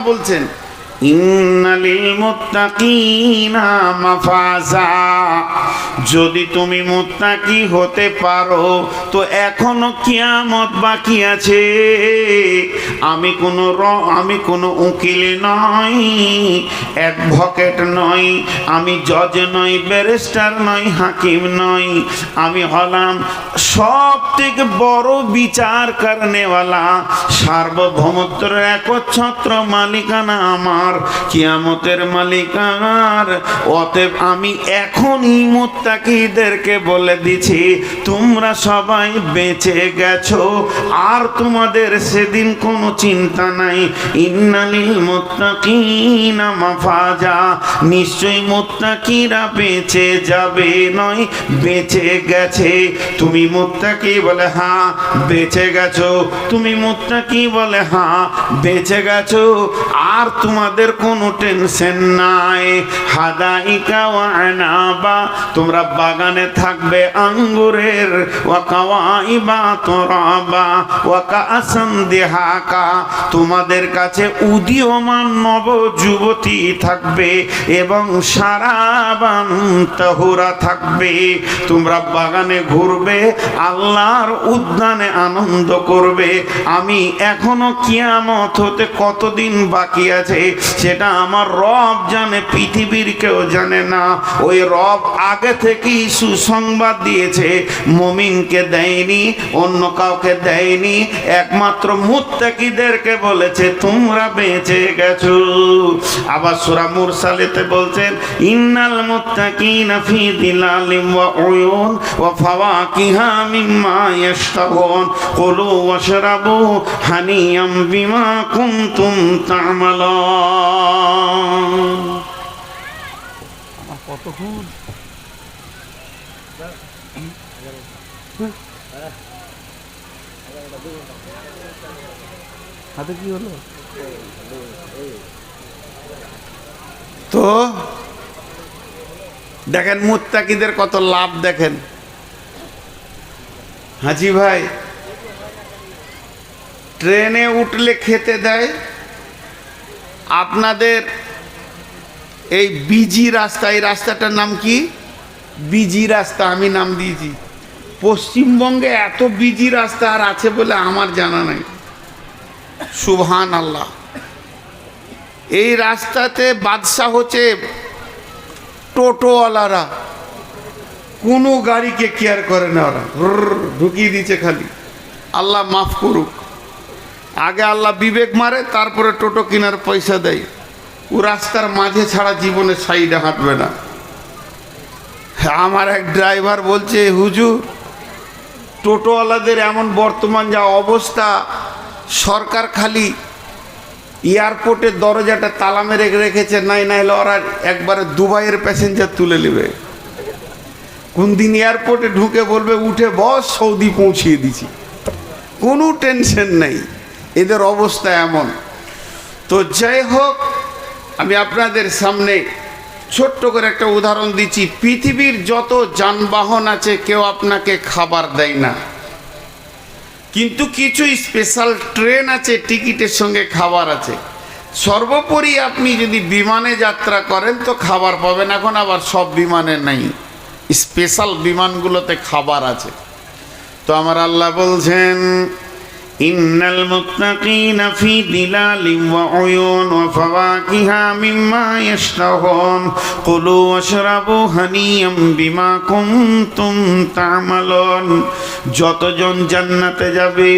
বলছেন ইন্নালিল মুত্তাকিনা মাফাজা, যদি তুমি মুত্তাকি হতে পারো তো এখনো কিয়ামত বাকি আছে। আমি কোনো উকিল নই, অ্যাডভোকেট নই, আমি জজ নই, ব্যারিস্টার নই, হাকিম নই, আমি হলাম সব থেকে বড় বিচার করনেওয়ালা, সার্বভৌমত্বের একচ্ছত্র মালিকানা আমার, কিয়ামতের মালিকানার। অতএব আমি এখনই মুত্তাকিদেরকে বলে দিছি তোমরা সবাই বেঁচে গেছো, আর তোমাদের সেদিন কোনো চিন্তা নাই। ইন্নালিল মুত্তাকিনা মাফাজা, নিশ্চয়ই মুত্তাকিরা বেঁচে যাবে, নয় বেঁচে গেছে। তুমি মুত্তাকি বলে হ্যাঁ বেঁচে গেছো, তুমি মুত্তাকি বলে হ্যাঁ বেঁচে গেছো, আর তোমাদের কোনো টেনশন নাই। হাদাইকা ওয়া আনাবা, তোমরা বাগানে থাকবে আঙ্গুরের, ওয়া কাওয়াইবা তুরাবা ওয়া কাআসান দিহাকা, তোমাদের কাছে উদীয়মান নব যুবতী থাকবে এবং সারাবান তাহুরা থাকবে। তোমরা বাগানে ঘুরবে, আল্লাহর উদ্যানে আনন্দ করবে। আমি এখনো কিয়ামত হতে কতদিন বাকি আছে সেটা আমার রব জানে, পৃথিবীর কেউ জানে না। ওই রব আগে থেকেই সুসংবাদ দিয়েছে, মুমিনকে দেয়নি, অন্য কাউকে দেয়নি, একমাত্র মুত্তাকিদেরকে বলেছে তোমরা বেঁচে গেছো। আবার সূরা মুরসালেতে বলছেন ইন্নাল মুত্তাকিনা ফি দিলালিন ওয়া উয়ুন ওয়া ফাওয়াকিহা মিম্মা ইয়াশতাহুন কুলু ওয়াশরাবু হানিয়াম বিমা কুনতুম তা'মালুন। কতক্ষণ হাতে কি হলো? তো দেখেন মুত্তাকিদের কত লাভ দেখেন। হাজি ভাই, ট্রেনে উঠলে খেতে দেয়, আপনাদের এই বিজি রাস্তা, এই রাস্তাটার নাম কি? বিজি রাস্তা আমি নাম দিয়েছি। পশ্চিমবঙ্গে এত বিজি রাস্তা আর আছে বলে আমার জানা নাই। সুবহান আল্লাহ। এই রাস্তাতে বাদশা হচ্ছে টোটোওয়ালারা, কোনো গাড়িকে কেয়ার করে না, ওরা ঢুকিয়ে দিচ্ছে খালি। আল্লাহ মাফ করুক। আগে আল্লাহ বিবেক মারে, তারপরে টোটো কেনার পয়সা দেয়। ও রাস্তার মাঝে ছাড়া জীবনে সাইডে হাঁটবে না। আমার এক ড্রাইভার বলছে হুজুর, টোটোওয়ালাদের এমন বর্তমান যা অবস্থা, সরকার খালি এয়ারপোর্টের দরজাটা তালা মেরে রেখেছে, নাই হলে ওরা একবারে দুবাইয়ের প্যাসেঞ্জার তুলে নেবে। কোন দিন এয়ারপোর্টে ঢুকে বলবে উঠে বস, সৌদি পৌঁছিয়ে দিছি, কোনো টেনশন নেই। এদের অবস্থা এমন। তো যাই হোক, আমি আপনাদের সামনে ছোট্ট করে একটা উদাহরণ দিচ্ছি। পৃথিবীর যত যানবাহন আছে কেউ আপনাকে খাবার দেয় না, কিন্তু কিছু স্পেশাল ট্রেন আছে, টিকিটের সঙ্গে খাবার আছে। সর্বোপরি আপনি যদি বিমানে যাত্রা করেন তো খাবার পাবেন। এখন আবার সব বিমানে নাই, স্পেশাল বিমানগুলোতে খাবার আছে। তো আমার আল্লাহ বলছেন ইন্নাল মুত্তাকিনা ফি দিলালিন ওয়া উয়ুন ওয়া ফাওয়াকিহা মিম্মা ইয়াশতাহুন কুলু ওয়াশরাবু হানিয়াম বিমা কুনতুম তা'মালুন। যতজন জান্নাতে যাবে,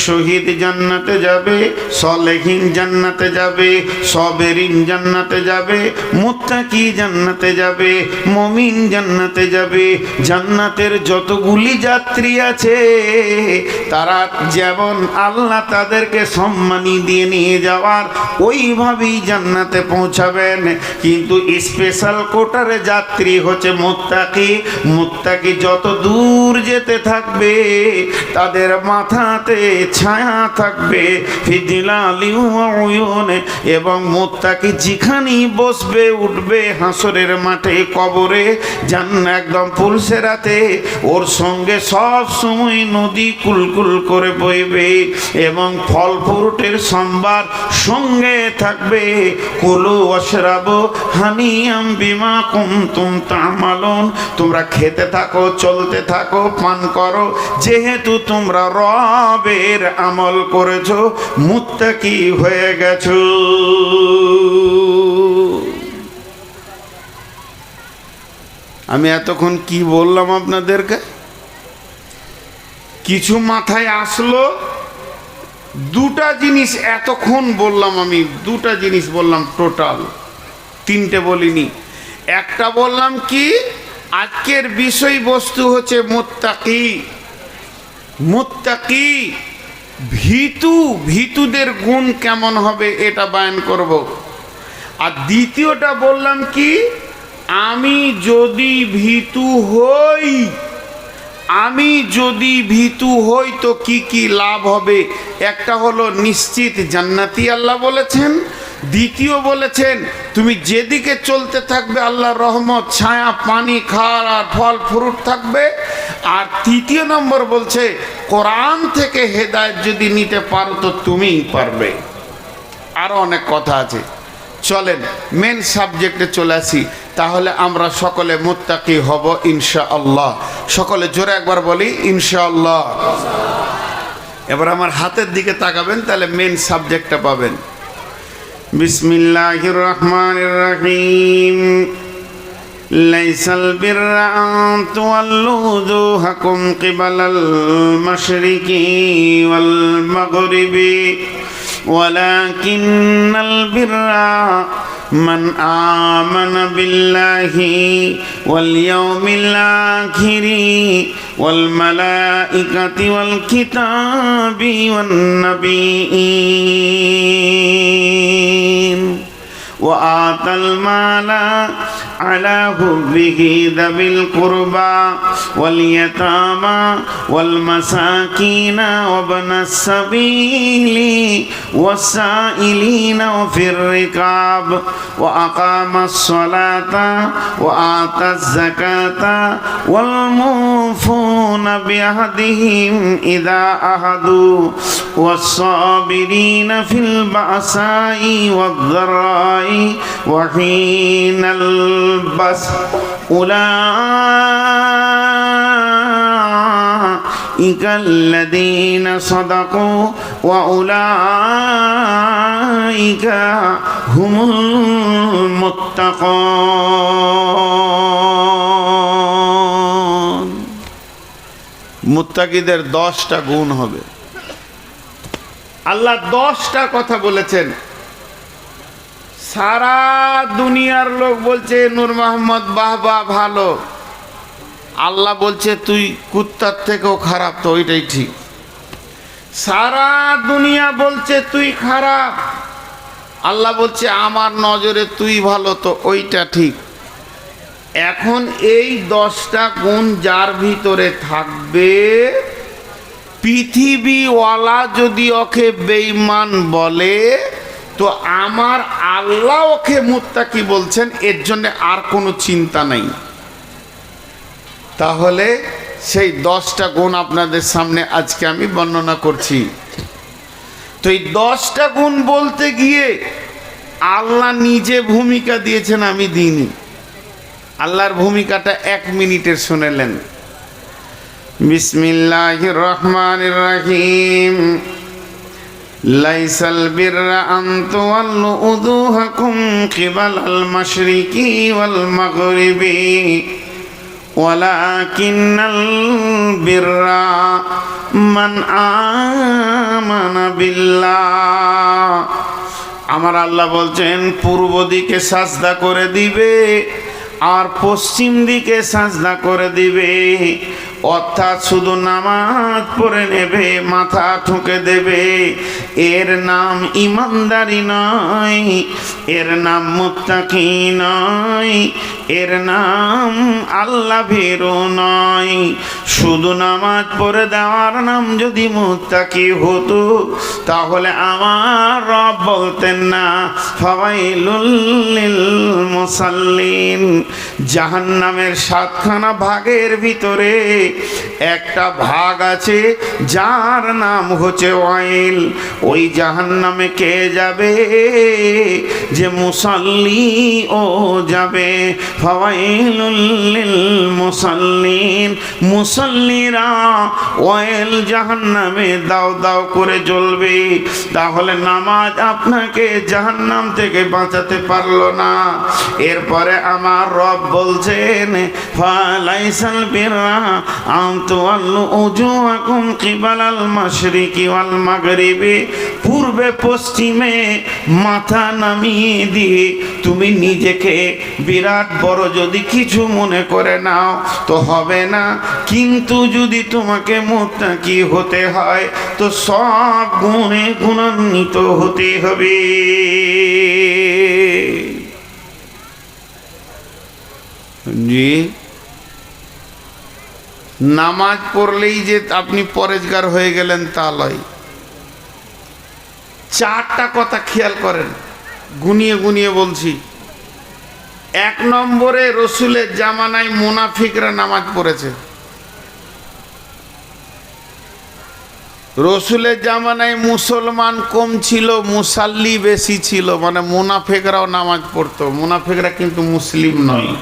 শহীদ জান্নাতে যাবে, সালেহিন জান্নাতে যাবে, সাবেরিন জান্নাতে যাবে, মুত্তাকি জান্নাতে যাবে, মুমিন জান্নাতে যাবে। জান্নাতের যতগুলি যাত্রী আছে তারা যেমন আল্লাহ তাদেরকে সম্মানী দিয়ে নিয়ে যাওয়ার ওইভাবেই জান্নাতে পৌঁছাবেন। কিন্তু স্পেশাল কোটারে যাত্রী হচ্ছে মুত্তাকি। মুত্তাকি যত দূর যেতে থাকবে তাদের মাথাতে ছায়া থাকবে ফিজিলালিন ওয়া উয়ুন, এবং মুত্তাকি যেখানেই বসবে উঠবে হাসরের মাঠে, কবরে, জান্নাত একদম পুলসেরাতে ওর সঙ্গে সব সময় নদী কুলকুল করে বইবে। এবং ফল ফ্রুটের সম্ভার সঙ্গে থাকবে। কুলু ওয়াশরাবু হানিয়াম বিমা কুনতুম তা'মালুন, তোমরা খেতে থাকো, চলতে থাকো, পান করো, যেহেতু তোমরা রবের আমল করেছো, মুত্তাকি হয়ে গেছো। আমি এতক্ষণ কি বললাম আপনাদেরকে? কিছু মাথায় আসলো? দুটা জিনিস এতক্ষণ বললাম, আমি দুটা জিনিস বললাম, টোটাল তিনটে বলিনি। একটা বললাম কি, আজকের বিষয়বস্তু হচ্ছে মুত্তাকি। মুত্তাকি ভীতু, ভীতুদের গুণ কেমন হবে এটা বয়ান করব। আর দ্বিতীয়টা বললাম কি, আমি যদি ভীতু হই, আমি যদি ভীতু হই তো কি কি লাভ হবে। একটা হলো নিশ্চিত জান্নাতি আল্লাহ বলেছেন, দ্বিতীয় বলেছেন তুমি যেদিকে চলতে থাকবে আল্লাহর রহমত, ছায়া, পানি, খাওয়ার আর ফল ফ্রুট থাকবে। আর তৃতীয় নম্বর বলছে কোরআন থেকে হেদায়েত যদি নিতে পারো তো তুমিই পারবে। আরো অনেক কথা আছে, চলেন মেন সাবজেক্টে চলে আসি। তাহলে আমরা সকলে মুত্তাকি হব ইনশাআল্লাহ। সকলে জোরে একবার বলি ইনশাআল্লাহ। এবার আমার হাতের দিকে তাকাবেন, তাহলে মেন সাবজেক্টটা পাবেন। বিসমিল্লাহির রহমানির রহিম। লাইসাল বিররা আন তুওয়াল্লু ওজুহাকুম কিবালাল মাশরিকি ওয়াল মাগরিবি ওয়ালাকিন্নাল বিররা মান আমানা বিল্লাহি ওয়াল ইয়াউমিল আখিরি ওয়াল মালাইকাতি ওয়াল কিতাবি ওয়ান নাবিয়্যিন ওয়া আতাল মালা আলা হুব্বিহি যাবিল কুরবা ওয়াল ইয়াতামা ওয়াল মাসাকিনা ওয়া ইবনাস সাবিলি ওয়াসাইলিনা ফির রিকাব ওয়া আকামাস সালাতা ওয়া আতাজ যাকাতা ওয়াল মুফুনা বিআহদিহিম ইযা আহাদু ওয়াস সাবিরিনা ফিল বাসাই ওয়াদ যারাই ওয়া হিনাল বাস উলাইকাল্লাযীনা সাদাকু ওয়া উলাইকা হুমুল মুত্তাকুন। মুত্তাকিদের 10টা গুণ হবে। আল্লাহ 10টা কথা বলেছেন। সারা দুনিয়ার লোক বলছে নূর মোহাম্মদ বাহ বাহ ভালো, আল্লাহ বলছে তুই কুত্তার থেকেও খারাপ, তো ওইটাই ঠিক। সারা দুনিয়া বলছে তুই খারাপ, আল্লাহ বলছে আমার নজরে তুই ভালো, তো ওইটা ঠিক। এখন এই 10টা গুণ যার ভিতরে থাকবে, পৃথিবীওয়ালা যদি ওকে বেঈমান বলে তো আমার আল্লাহ ওকে মুত্তাকি বলছেন, এর জন্য আর কোনো চিন্তা নাই। তাহলে সেই 10টা গুণ আপনাদের সামনে আজকে আমি বর্ণনা করছি। তো এই 10টা গুণ বলতে গিয়ে আল্লাহ নিজে ভূমিকা দিয়েছেন, আমি দিইনি। আল্লাহর ভূমিকাটা 1 মিনিটের শুনেলেন। বিসমিল্লাহির রহমানির রহিম। লাইসাল বিররা আন তুওয়াল্লু উজুহাকুম কিবালাল মাশরিকি ওয়াল মাগরিবি ওয়ালাকিন্নাল বিররা মান আমানা বিল্লাহ। আমার আল্লাহ বলছেন পূর্ব দিকে সাজদা করে দিবে আর পশ্চিম দিকে সাজদা করে দিবে, অর্থাৎ শুধু নামাজ পড়ে নেবে, মাথা ঠুকে দেবে। এর নাম ইমানদারি নয়, এর নাম মুত্তাকি নয়, এর নাম আল্লাহ ভীরু নয়। শুধু নামাজ পড়ে দেওয়ার নাম যদি মুত্তাকি হতো তাহলে আমার রব বলতেন না ফাওয়াইলুল লিল মুসাল্লিন। জাহান্নামের 7খানা ভাগের ভিতরে একটা ভাগ আছে যার নাম হচ্ছে ওয়াইল। ওই জাহান্নামে কে যাবে? যে মুসাল্লি ও যাবে। ফাওয়াইলুল লিল মুসাল্লিন, মুসাল্লিরা ওয়াইল জাহান্নামে দাও দাও করে জ্বলবে। তাহলে নামাজ আপনাকে জাহান্নাম থেকে বাঁচাতে পারলো না। এরপরে আমার রব বলছেন ফালাইসাল বিররা আন তুওয়াল্লু উজুহাকুম কিবালাল মাশরিকি ওয়াল মাগরিবি, পূর্বে পশ্চিমে মাথা নামিয়ে দিয়ে তুমি নিজেকে বিরাট বড় যদি কিছু মনে করে নাও তো হবে না। কিন্তু যদি তোমাকে মুত্তাকি হতে হয় তো সব গুণে গুণান্বিত হতে হবে। জি, নামাজ পড়লেই যে আপনি পরেজগার হয়ে গেলেন তা লয়। 4টা কথা খেয়াল করেন, গুনিয়ে গুনিয়ে বলছি। 1 নম্বরে রসুলের জামানায় মুনাফিকরা নামাজ পড়েছে। রসুলের জামানায় মুসলমান কম ছিল, মুসাল্লি বেশি ছিল, মানে মুনাফিকরাও নামাজ পড়তো। মুনাফিকরা কিন্তু মুসলিম নয়।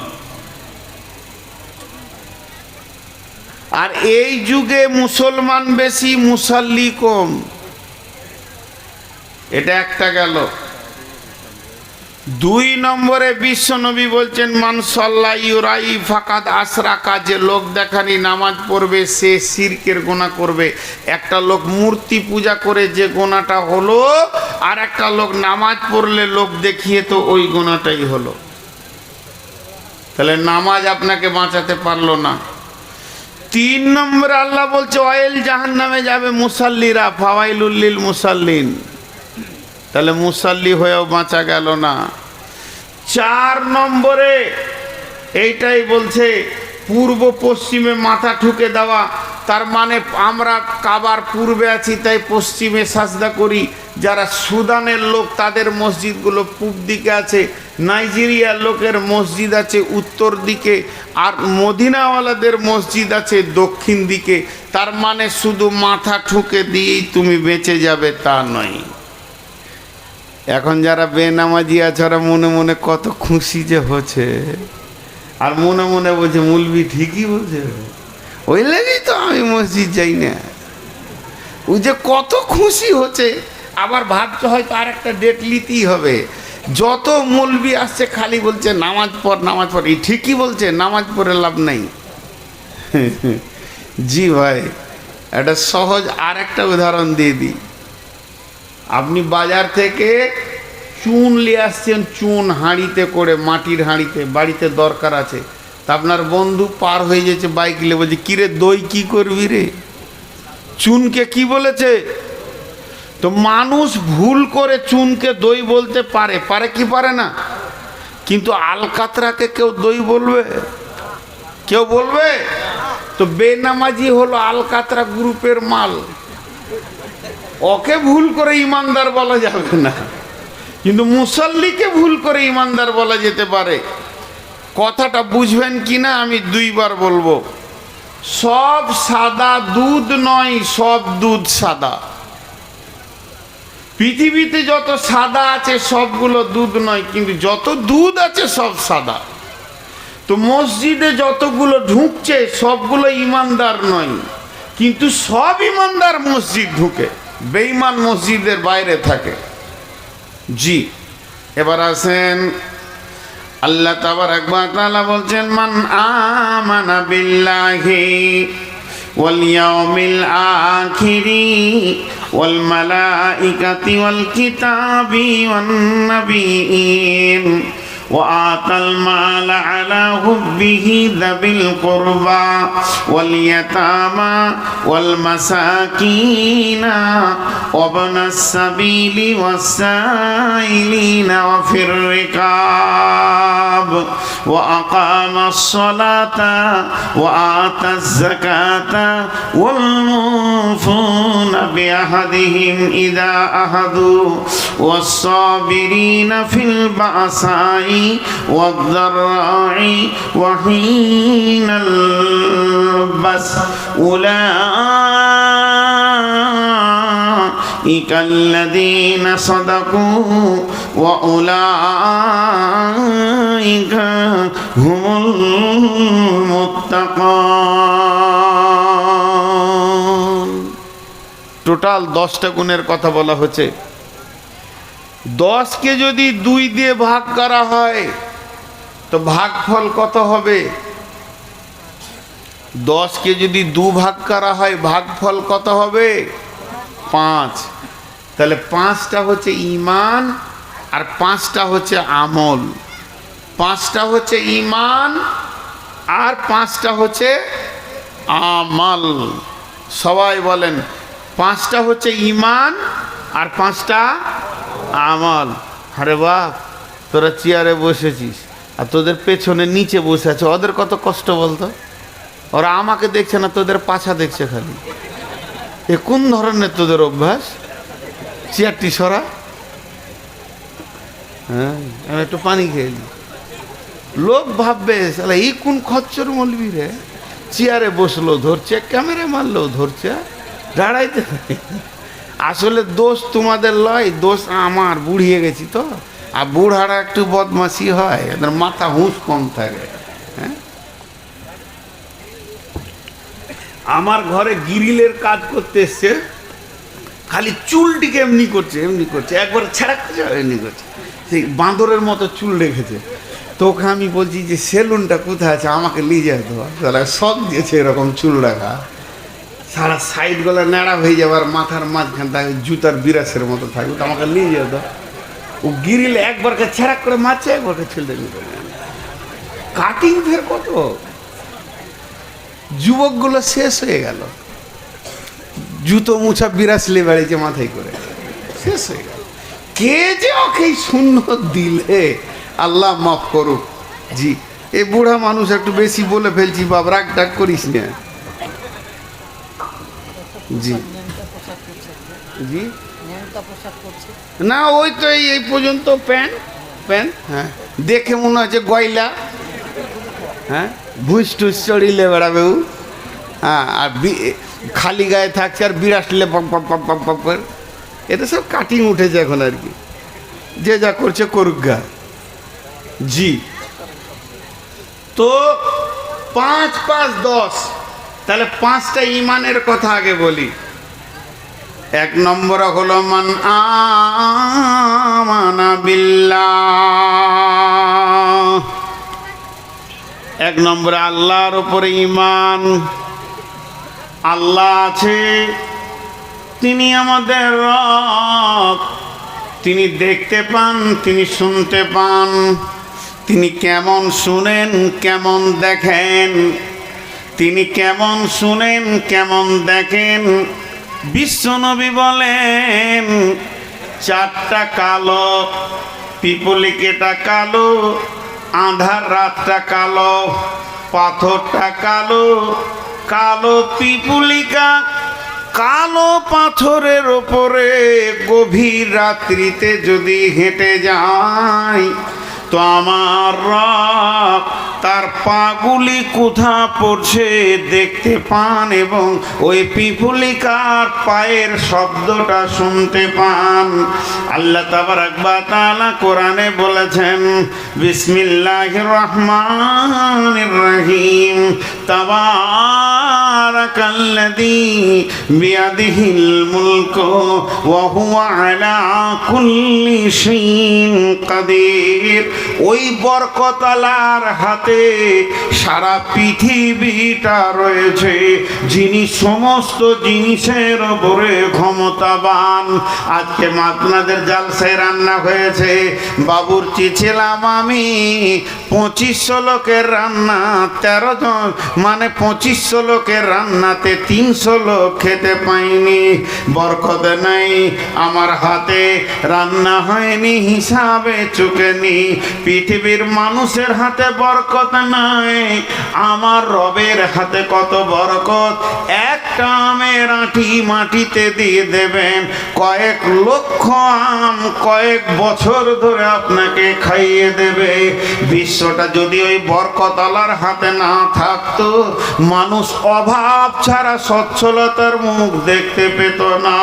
আর এই যুগে মুসলমান বেশি, মুসাল্লি কম। এটা একটা গেল। 2 নম্বরে বিশ্বনবী বলছেন মান সাল্লা ইউরাই ফাকাদ আশরাকা, যে লোক দেখানি নামাজ পড়বে সে শিরকের গুনাহ করবে। একটা লোক মূর্তি পূজা করে যে গুনাহটা হলো, আর একটা লোক নামাজ পড়লে লোক দেখিয়ে তো ওই গুনাহটাই হলো। তাহলে নামাজ আপনাকে বাঁচাতে পারলো না। 3 নম্বরে আল্লাহ বলছে ওয়াইল জাহান্নামে যাবে মুসাল্লিরা, ফাওয়াইলুল লিল মুসাল্লিন। তাহলে মুসাল্লি হয়েও বাঁচা গেল না। 4 নম্বরে এইটাই বলছে পূর্ব পশ্চিমে মাথা ঠুকে দেওয়া। তার মানে আমরা কাবার পূর্বে আছি তাই পশ্চিমে সাজদা করি। যারা সুদানের লোক তাদের মসজিদগুলো পূব দিকে আছে, নাইজেরিয়ার লোকের মসজিদ আছে উত্তর দিকে, আর মদিনাওয়ালাদের মসজিদ আছে দক্ষিণ দিকে। তার মানে শুধু মাথা ঠুকে দিয়েই তুমি বেঁচে যাবে তা নয়। এখন যারা বেনামাজি আছে ওরা মনে মনে কত খুশি যে হচ্ছে, আর মনে মনে বলছে মুলবি ঠিকই বলছে, ওই লেগেই তো আমি মসজিদ যাই না। ওই যে কত খুশি হচ্ছে, আবার ভাবতে হয়তো আর একটা ডেট নিতেই হবে। যত মৌলবি আসছে খালি বলছে নামাজ পড় নামাজ পড়। এই ঠিকই বলছে, নামাজ পড়ে লাভ নাই। জি ভাই, একটা সহজ আর একটা উদাহরণ দিয়ে দিই। আপনি বাজার থেকে চুন নিয়ে আসছেন, চুন হাঁড়িতে করে, মাটির হাঁড়িতে, বাড়িতে দরকার আছে। তা আপনার বন্ধু পার হয়ে যাচ্ছে বাইক নিয়ে, বলছে কিরে দই কি করবি রে? চুনকে কি বলেছে? তো মানুষ ভুল করে চুনকে দই বলতে পারে, পারে কি পারে না? কিন্তু আলকাতরাকে কেউ দই বলবে? কেউ বলবে? তো বেনামাজি হলো আলকাতরা গ্রুপের মাল, ওকে ভুল করে ইমানদার বলা যাবে না, কিন্তু মুসাল্লিকে ভুল করে ইমানদার বলা যেতে পারে। কথাটা বুঝবেন কি না আমি 2 বার বলবো। সব সাদা দুধ নয়, সব দুধ সাদা। পৃথিবীতে যত সাদা আছে সবগুলো দুধ নয়, কিন্তু যত দুধ আছে সব সাদা। তো মসজিদে যতগুলো ঢুকছে সবগুলো ইমানদার নয়, কিন্তু সব ইমানদার মসজিদ ঢুকে, বেঈমান মসজিদের বাইরে থাকে। জি, এবার আসেন আল্লাহ তাবারাক ওয়া তাআলা বলছেন মান আমানা বিল্লাহি ওয়াল ইয়াউমিল আখিরি ওয়াল মালাইকাতি ওয়াল কিতাবি ওয়ান নাবিয়িন وآتى المال على حبه ذوي القربى واليتامى والمساكين وابن السبيل والسائلين وفي الرقاب وأقام الصلاة وآتى الزكاة والموفون بعهدهم إذا عاهدوا والصابرين في البأساء والضراء وحين البأس أولئك الذين صدقوا وأولئك هم المتقون। টোটাল 10টা গুণের কথা বলা হচ্ছে। 10কে যদি 2 দিয়ে ভাগ করা হয় তো ভাগফল কত হবে? 10কে যদি 2 ভাগ করা হয় ভাগফল কত হবে? 5। তাহলে 5টা হচ্ছে ঈমান আর 5টা হচ্ছে আমল। 5টা হচ্ছে ঈমান আর 5টা হচ্ছে আমল। সবাই বলেন, 5টা হচ্ছে ঈমান আর 5টা আমল। আরে বাপ, তোরা চেয়ারে বসেছিস আর তোদের পেছনে নিচে বসে আছে, ওদের কত কষ্ট বলতো? ওরা আমাকে দেখছে না, তোদের পাছা দেখছে খালি। এ কোন ধরনের তোদের অভ্যাস? চেয়ারটি সরা। হ্যাঁ, আমি একটু পানি খেয়ে নি। লোক ভাববে শালা এই কোন খচ্চর মলবি রে, চেয়ারে বসলো ধরছে, ক্যামেরা মারলো ধরছে, দাঁড়াইতে। আসলে দোষ তোমাদের লয়, দোষ আমার। বুড়িয়ে গেছি তো, আর বুড়ারা একটু বদমাশি হয়, এদের মাথা হুঁশ কম থাকে। হ্যাঁ, আমার ঘরে গ্রিলের কাজ করতে এসছে, খালি চুলটিকে এমনি করছে এমনি করছে, একবার ছেড়া করছে এমনি করছে, সেই বাঁদরের মতো চুল রেখেছে। তো ওকে আমি বলছি যে সেলুনটা কোথায় আছে, আমাকে নিয়ে যেতে হবে। তাহলে শখ দিয়েছে এরকম চুল রাখা, সারা সাইডগুলো ন্যাড়া হয়ে যাবার, মাথার মাঝখানটা জুতার বিরাসের মতো থাকবে, তো আমাকে নিয়ে যেত। ও গ্রিল একবারকে ছেড়া করে মারছে, একবারকে ছেলে নিয়ে কাটিং ফের কত যুবকগুলো শেষ হয়ে গেল, জুতো মুছা বিরাসলে বেড়েছে মাথায় করে, শেষ হয়ে গেল। কে যে ওকে শূন্য দিলে, আল্লাহ মাফ করুক। জি, এই বুড়া মানুষ একটু বেশি বলে ফেলছি, বাপ রাগ টাগ করিস না। জি জি, না ওই তো এই পর্যন্ত প্যান্ট প্যান্ট। হ্যাঁ, দেখে মনে হচ্ছে গয়লা। হ্যাঁ, ভুস টুস চড়িলে বেড়াবে ও। হ্যাঁ, আর খালি গায়ে থাকছে আর বিরাসলে পপ পপ পপ পপ পপ করে। এটা সব কাটিং উঠেছে এখন আর কি, যে যা করছে করুক গা। জি, তো 5 5 10, তাহলে 5টা ঈমানের কথা আগে বলি। 1 নম্বর হলো মান আমানা বিল্লাহ। 1 নম্বরে আল্লাহর উপরে ঈমান। আল্লাহ আছে, তিনি আমাদের রব, তিনি দেখতে পান, তিনি শুনতে পান, তিনি কেমন শুনেন কেমন দেখেন, তিনি কেমন শুনেন কেমন দেখেন। বিশ্বনবী বলেন 4টা কালো, পিপলিকেটা কালো, আঁধার রাতটা কালো, পাথরটা কালো, কালো পিপুলিকা কালো পাথরের ওপরে গভীর রাত্রিতে যদি হেঁটে যায় তো আমার রব তার পাগুলি কোথা পড়ছে দেখতে পান এবং ওই পিপুলিকার পায়ের শব্দটা শুনতে পান। আল্লাহ তাবারাক ওয়া তাআলা কোরআনে বলেছেন, বিসমিল্লাহির রহমানির রহিম, তাবারাকাল্লাযী বিয়াদিহিল মুলকু ওয়া হুয়া আলা কুল্লি শাইইন কাদির। ওই বরকতওয়ালার হাতে সারা পৃথিবীটা রয়েছে, যিনি সমস্ত জিনিসের উপরে ক্ষমতাবান। আজকে আপনাদের জালসায় রান্না হয়েছে, বাবুর্চি ছিলাম আমি, 2500 লোকের রান্না, 13 জন মানে 2500 লোকের রান্না রান্নাতে 300 লোক খেতে পাইনি, বরকত নাই। আমার হাতে রান্না হয়নি, হিসাবে চুকেনি। পৃথিবীর মানুষের হাতে বরকত নাই, আমার রবের হাতে কত বরকত। একটা আমের আঁটি মাটিতে দিয়ে দেবেন, কয়েক লক্ষ আম কয়েক বছর ধরে আপনাকে খাইয়ে দেবে। বিশ্বটা যদি ওই বরকতওয়ালার হাতে না থাকতো, মানুষ অভাব ছাড়া সচ্ছলতার মুখ দেখতে পেত না।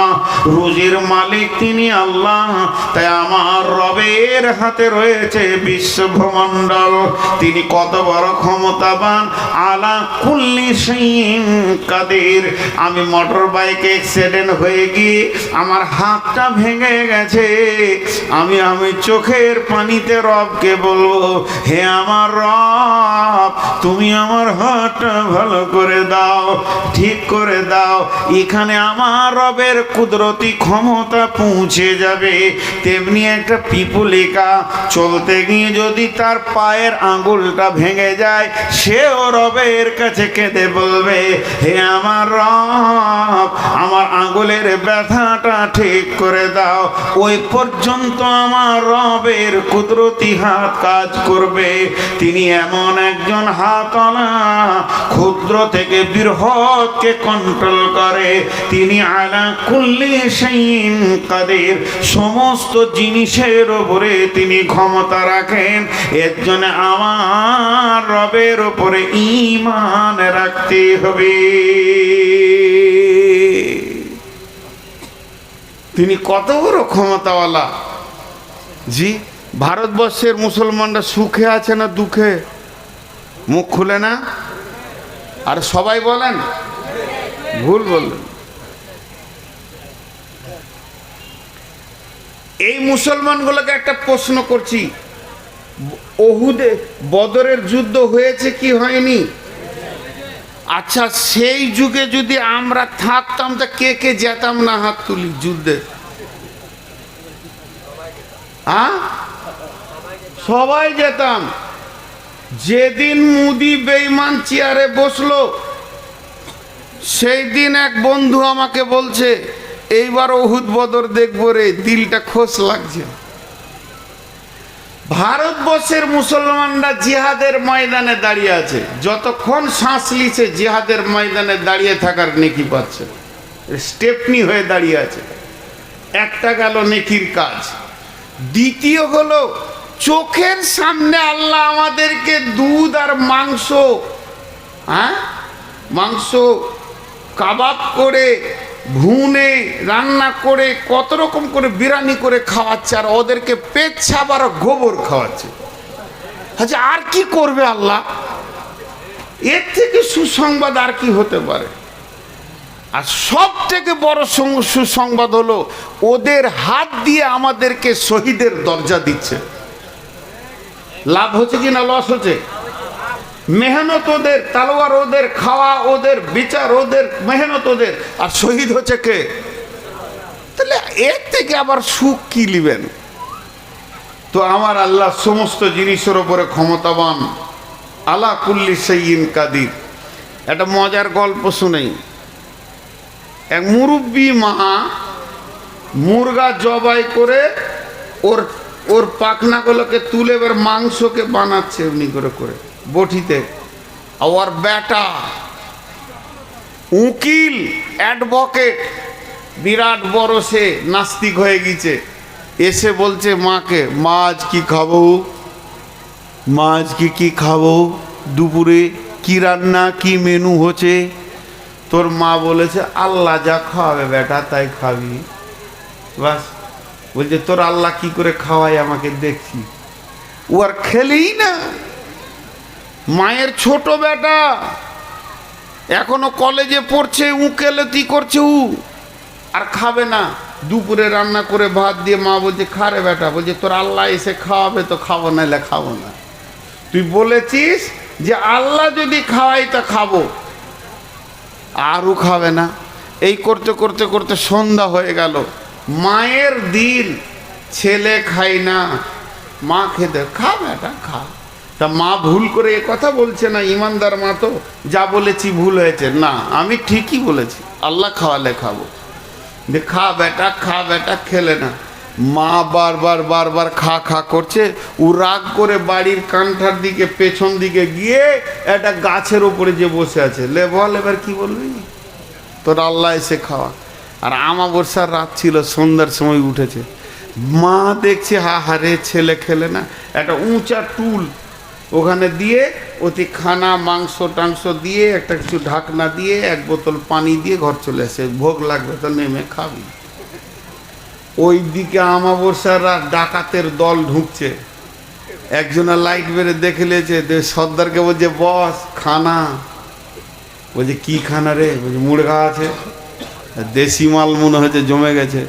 রুজির মালিক তিনি আল্লাহ, তাই আমার রবের হাতে রয়েছে বিশ্ব ভূমণ্ডল। তিনি কত বড় ক্ষমতাবান, আলা কুল্লি শাইইন কাদির। আমি মোটর বাইকে অ্যাক্সিডেন্ট হয়ে গিয়ে আমার হাতটা ভেঙে গেছে, আমি চোখের পানিতে রবকে বলবো, হে আমার রব, তুমি আমার হাতটা ভালো করে দাও, ঠিক করে দাও। এখানে আমার রবের কুদরতি ক্ষমতা পৌঁছে যাবে। তেমনি একটা পিপুলিকা চলতে গিয়ে যদি তার পায়ের আঙ্গুলটা ভেঙে যায়, সেও রবের কাছে কেঁদে বলবে, হে আমার রব, আমার আঙ্গুলের ব্যথাটা ঠিক করে দাও। ওই পর্যন্ত আমার রবের কুদরতি হাত কাজ করবে। তিনি এমন একজন হাতওয়ালা, ক্ষুদ্র থেকে বৃহৎকে কন্ট্রোল করে। তিনি আলা কুল্লি শাইইন কাদির, সমস্ত জিনিসের উপরে তিনি ক্ষমতা রাখেন। এর জন্য আমার রবের উপরে ঈমান রাখতে হবে। তিনি কত বড় ক্ষমতাওয়ালা। জি, ভারতবর্ষের মুসলমানরা সুখে আছে না দুঃখে? মুখ খুলে না, আর সবাই বলেন ভুল বললেন। এই মুসলমানগুলোকে একটা প্রশ্ন করছি, ওহুদে বদরের যুদ্ধ হয়েছে কি হয়নি? আচ্ছা, সেই যুগে যদি আমরা থাকতাম তা কে কে যেতাম না? হাত তুলি যুদ্ধে। হ্যাঁ, সবাই যেতাম। যেদিন মুদি বেঈমান চেয়ারে বসলো, সেই দিন এক বন্ধু আমাকে বলছে, এইবার ওহুদ বদর দেখবো রে, দিলটা খোশ লাগছে। ভারতবর্ষের মুসলমানরা জিহাদের ময়দানে দাঁড়িয়ে আছে, যতক্ষণ শ্বাস লিছে জিহাদের ময়দানে দাঁড়িয়ে থাকার নেকি পাচ্ছে, স্টেপনি হয়ে দাঁড়িয়ে আছে। একটা গেল নেকির কাজ। দ্বিতীয় হলো, চোখের সামনে আল্লাহ আমাদেরকে দুধ আর মাংস, মাংস কাবাব করে, ভুনে রান্না করে, কত রকম করে বিরিয়ানি করে খাওয়াচ্ছে, আর ওদেরকে পেচ্ছাপ আর গোবর খাওয়াচ্ছে। আচ্ছা, আর কি করবে আল্লাহ? এর থেকে সুসংবাদ আর কি হতে পারে? আর সব থেকে বড় সুসংবাদ হলো, ওদের হাত দিয়ে আমাদেরকে শহীদের দরজা দিচ্ছে। লাভ হচ্ছে কি না লস হচ্ছে? মেহনত ওদের, তালোয়ার ওদের, খাওয়া ওদের, বিচার ওদের, মেহনত ওদের, আর শহীদ হচ্ছে কে? তাহলে এর থেকে আবার সুখ কি লিবেন? তো আমার আল্লাহ সমস্ত জিনিসের উপরে ক্ষমতাবান, আলা কুল্লি শাইইন কাদির। একটা মজার গল্প শুনেই। এক মুরব্বী মা মুরগা জবাই করে ওর পাখনাগুলোকে তুলে এবার মাংসকে বানাচ্ছে এমনি করে করে বটিতে। আর বেটা উকিল, অ্যাডভোকেট, বিরাট বড়, সে নাস্তিক হয়ে গেছে, এসে বলছে মাকে, মা আজ কি খাবো? মা আজকে কি খাবো? দুপুরে কি রান্না, কি মেনু হচ্ছে? তোর মা বলেছে, আল্লাহ যা খাওয়াবে বেটা তাই খাবি। বাস। বলছে, তোর আল্লাহ কি করে খাওয়াই আমাকে দেখছি। ও আর খেলেই না। মায়ের ছোট বেটা এখনো কলেজে পড়ছে, উকেলতি করছে, আর খাবে না। দুপুরে রান্না করে ভাত দিয়ে মা বলছে, খারে বেটা। বলছে, তোর আল্লাহ এসে খাওয়াবে তো খাবো, নাইলে খাবো না। তুই বলেছিস যে আল্লাহ যদি খাওয়াই তা খাবো, আরও খাবে না। এই করতে করতে করতে সন্ধ্যা হয়ে গেল। মায়ের দিল, ছেলে খাই না, মা খেতে, খা বেটা খা। তা মা ভুল করে এ কথা বলছে না, ইমানদার মা তো, যা বলেছি ভুল হয়েছে না, আমি ঠিকই বলেছি, আল্লাহ খাওয়ালে খাবো, যে খা বেটা খা বেটা, খেলে না। মা বারবার বারবার খা খা করছে, ও রাগ করে বাড়ির কান্ঠার দিকে পেছন দিকে গিয়ে একটা গাছের ওপরে যে বসে আছে, লে বল এবার কি বলবি, তোর আল্লাহ এসে খাওয়া। আর আমাবস্যার রাত ছিল, সন্ধ্যার সময় উঠেছে, মা দেখছে হা হারে ছেলে খেলে না, একটা উঁচা টুল ওখানে দিয়ে অতি খানা মাংস টাংস দিয়ে একটা কিছু ঢাকনা দিয়ে এক বোতল পানি দিয়ে ঘর চলে আসে, ভোগ লাগবে তো নেমে খাবি। ওই দিকে আমাবস্যার রাত ডাকাতের দল ঢুকছে, একজনা লাইট বেড়ে দেখে নিয়েছে, সর্দারকে বলছে বস খানা, বলছে কি খানা রে, বলছে মুড়গা আছে, দেশি মাল মনে হয়েছে জমে গেছে।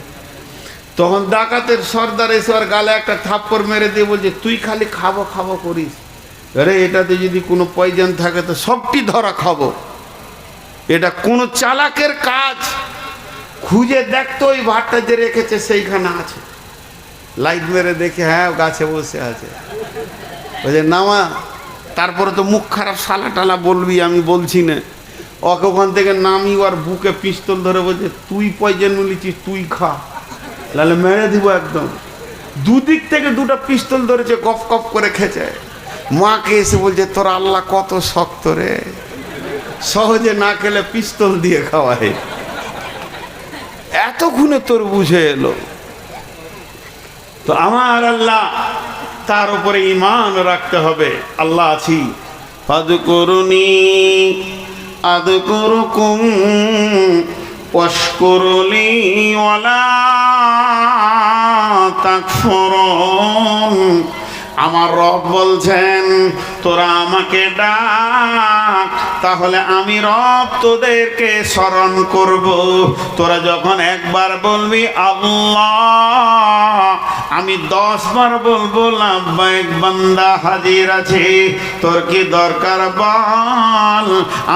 তখন ডাকাতের সর্দার এসে আর গালে একটা থাপ্পড় মেরে দিয়ে বলছে তুই খালি খাবো খাবো করিস, আরে এটাতে যদি কোনো পয়জন থাকে তো সবটি ধরা খাবো, এটা কোনো চালাকের কাজ, খুঁজে দেখতো ওই ভাতটা যে রেখেছে সেইখানে আছে। লাইট মেরে দেখে হ্যাঁ গাছে বসে আছে, বলছে নামা, তারপরে তো মুখ খারাপ সালা টালা বলবি, আমি বলছি না। ওকে ওখান থেকে নামি আর বুকে পিস্তল ধরে বলছে তুই পয়জন মিলিছিস তুই খা, তাহলে মেরে দিব একদম। দুদিক থেকে দুটো পিস্তল ধরেছে, গপ গপ করে খেছে। মাকে এসে বলছে তোর আল্লাহ কত শক্ত রে, সহজে না খেলে পিস্তল দিয়ে খাওয়ায়, এতক্ষণে তোর বুঝে এলো। তো আমার আল্লাহ, তার উপরে ঈমান রাখতে হবে। আল্লাহ আছি, ফাযকুরুনি আযকুরুকুম ওয়াশকুরুলি ওয়ালা তাকফুরুন। আমার রব বলছেন তোরা আমাকে ডাক, তাহলে আমি রব তোদেরকে স্মরণ করব। তোরা যখন একবার বলবি আল্লাহ, আমি 10 বার বলবো লাব্বাইক বান্দা হাজির আছে, তোর কি দরকার বল,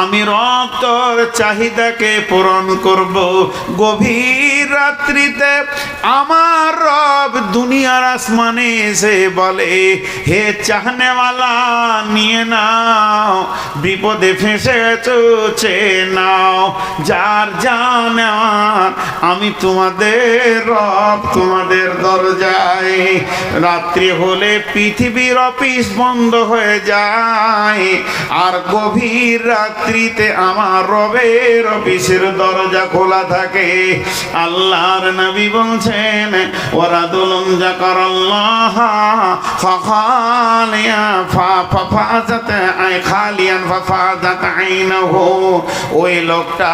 আমি রব তোর চাহিদাকে পূরণ করব। গভীর রাত্রিতে আমার রব দুনিয়ার আসমানে এসে বলে হে চাহনেওয়ালা নিয়ে নাও, বিপদে ফেঁসে গেছো চেয়ে নাও, যার যা নেওয়ার আমি তোমাদের রব তোমাদের দরজায়। রাত্রি হলে পৃথিবীর অফিস বন্ধ হয়ে যায়, আর গভীর রাত্রিতে আমার রবের অফিসের দরজা খোলা থাকে। আল্লাহর নবী বলছেন ওয়ারাদুলুম যাকারাল্লাহ ফাখালিয়া ফাফাজাত আই খালিয়ান ফাফাজাত আইনাহু, ওই লোকটা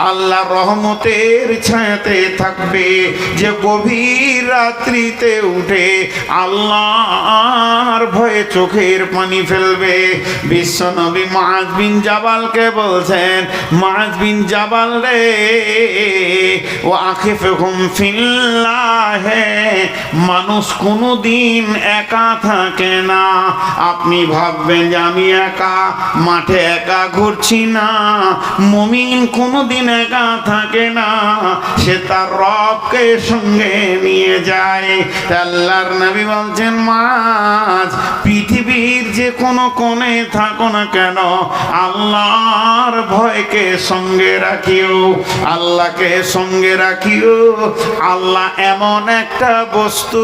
আল্লাহর রহমতের ছায়াতে থাকবে যে গভীর রাত্রিতে উঠে আল্লাহর ভয়ে চোখের পানি ফেলবে। বিশ্বনবী মুআয বিন জাবালকে বলছেন মুআয বিন জাবাল রে, ওয়া আখিফহুম ফিল্লাহ, মানুষ কোনোদিন একা থাকে না। আপনি ভাববেন যে আমি একা মাঠে একা ঘুরছি না, মুমিন কোনোদিন একা থাকে না, সে তার রবকে সঙ্গে নিয়ে যায়। আল্লাহর নবী বলছেন মুআয, পৃথিবীর যে কোনো কোণে থাকো না কেন আল্লাহর ভয়কে সঙ্গে রাখিও, আল্লাহকে সঙ্গে রাখিও। আল্লাহ এমন একটা বস্তু,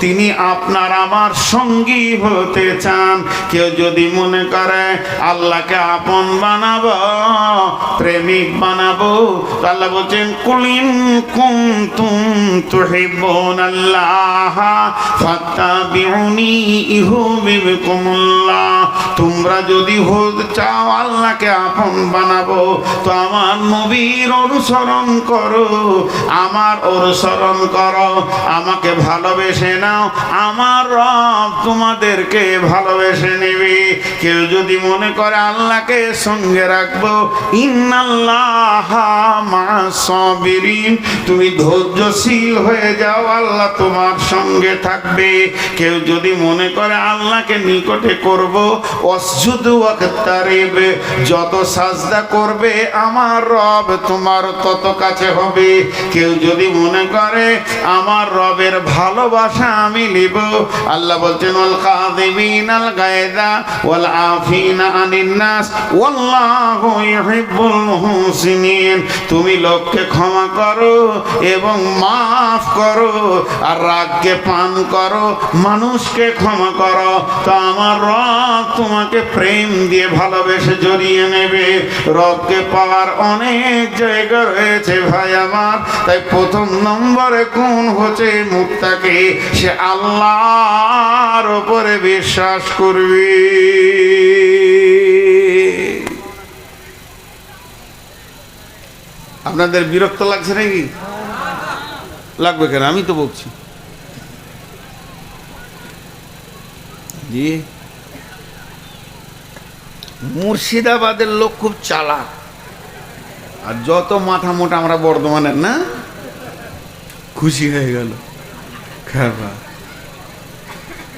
তিনি আপনার আমার সঙ্গী হতে চান। কেউ যদি মনে করে আল্লাহকে আপন বানাবো, প্রেমিক বানাবো, আল্লাহ বলছেন কুলিন কুনতুম তুহিব্বুনাল্লাহ ফাত্তাবিউনি ইউহিব্বুকুমুল্লাহ। তোমরা যদি হতে চাও আল্লাহকে আপন বানাবো তো আমার নবীর অনুসরণ করো, আমার অনুসরণ করো, আমাকে ভালোবেসে নাও, আমার রব তোমাদেরকে ভালোবেসে নেবে। কেউ যদি মনে করে আল্লাহকে সঙ্গে রাখবো, ইন্নাল্লাহা মা'আস সাবিরিন, তুমি ধৈর্যশীল হয়ে যাও, আল্লাহ তোমার সঙ্গে থাকবে। কেউ যদি মনে করে আল্লাহকে নিকটে করবো, ওয়াসজুদ ওয়াকতারিব, যত সাজদা করবে আমার রব তোমার তত কাছে হবে। কেউ যদি মনে করে আমার রবের ভালোবাসা আমি নিব, আল্লাহ বলছেন ওয়াল কাযিমিনাল গায়যা ওয়াল আফিনা আনিন নাস ওয়াল্লাহু ইউহিব্বুল মুহসিনিন। তুমি লোককে ক্ষমা করো এবং মাফ করো, আর রাগকে পান করো, মানুষকে ক্ষমা করো, তো আমার রব তোমাকে প্রেম দিয়ে ভালোবেসে জড়িয়ে নেবে। রবকে পাওয়ার অনেক জায়গা রয়েছে ভাই আমার, তাই প্রথম নম্বরে কোন হচ্ছে মুত্তাকি, সে আল্লাহর উপরে বিশ্বাস করবে। আপনাদের বিরক্ত লাগছে নাকি? লাগবে কেন, আমি তো বলছি। জি, মুর্শিদাবাদের লোক খুব চালাক, আর যত মাথা মোটা আমরা বর্ধমানের না, খুশি হয়ে গেল।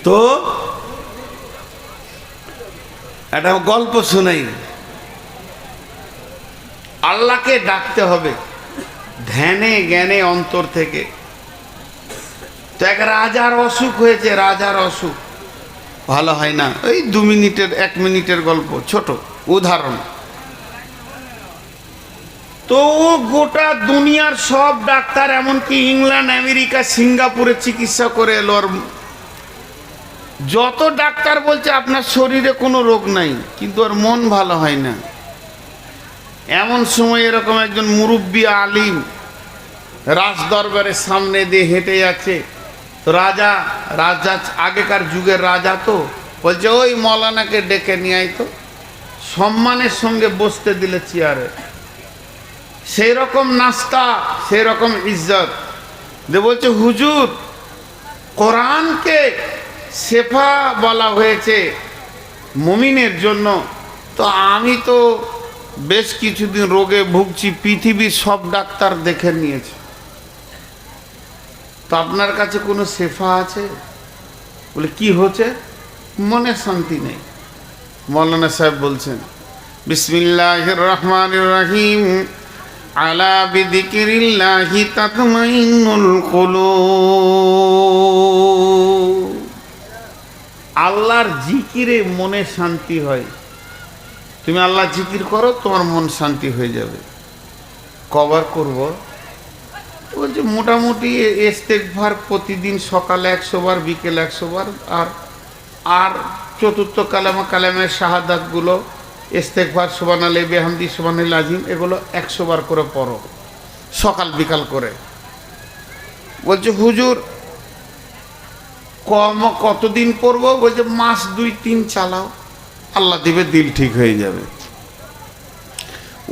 তো একটা গল্প শোনাই। আল্লাহকে ডাকতে হবে ধ্যানে জ্ঞানে অন্তর থেকে। তো এক রাজার অসুখ হয়েছে, রাজার অসুখ ভালো হয় না। ওই 2 মিনিটের 1 মিনিটের গল্প, ছোট উদাহরণ। তো গোটা দুনিয়ার সব ডাক্তার, এমনকি ইংল্যান্ড আমেরিকা সিঙ্গাপুরে চিকিৎসা করে এলো, আর যত ডাক্তার বলছে আপনার শরীরে কোনো রোগ নাই, কিন্তু আর মন ভালো হয় না। এমন সময় এরকম একজন মুরব্বী আলিম রাজ দরবারের সামনে দিয়ে হেঁটে যাচ্ছে। তো রাজা আগেকার যুগের রাজা, তো বলছে ওই মৌলানাকে ডেকে নিয়ে আয়। তো সম্মানের সঙ্গে বসতে দিলে চেয়ারে, সেই রকম নাস্তা, সেই রকম ইজ্জত যে বলছে হুজুর, কোরআনকে শেফা বলা হয়েছে মুমিনের জন্য, তো আমি তো বেশ কিছুদিন রোগে ভুগছি, পৃথিবীর সব ডাক্তার দেখে নিয়েছে, তো আপনার কাছে কোনো শেফা আছে? বলে কি হচ্ছে? মনে শান্তি নেই। মৌলানা সাহেব বলছেন বিসমিল্লাহির রহমানির রহিম, আলা বিযিকিরিল্লাহি তাতমাইন্নুল কুলুব। আল্লাহর জিকিরে মনে শান্তি হয়। তুমি আল্লাহ জিকির করো, তোমার মন শান্তি হয়ে যাবে। কবার করব? বলছে মোটামুটি ইস্তেগফার প্রতিদিন সকালে 100 বার, বিকেল 100 বার, আর চতুর্থ কালেমার শাহাদাতগুলো ইস্তেগফার, সুবহানাল্লাহি বিহামদি, সুবহানাল্লাহিল আযীম, এগুলো 100 বার করে পড়ো সকাল বিকাল করে। বলছে হুজুর কতদিন পড়বো? বলছে মাস 2-3 চালাও, আল্লাহ দিবে দিল ঠিক হয়ে যাবে।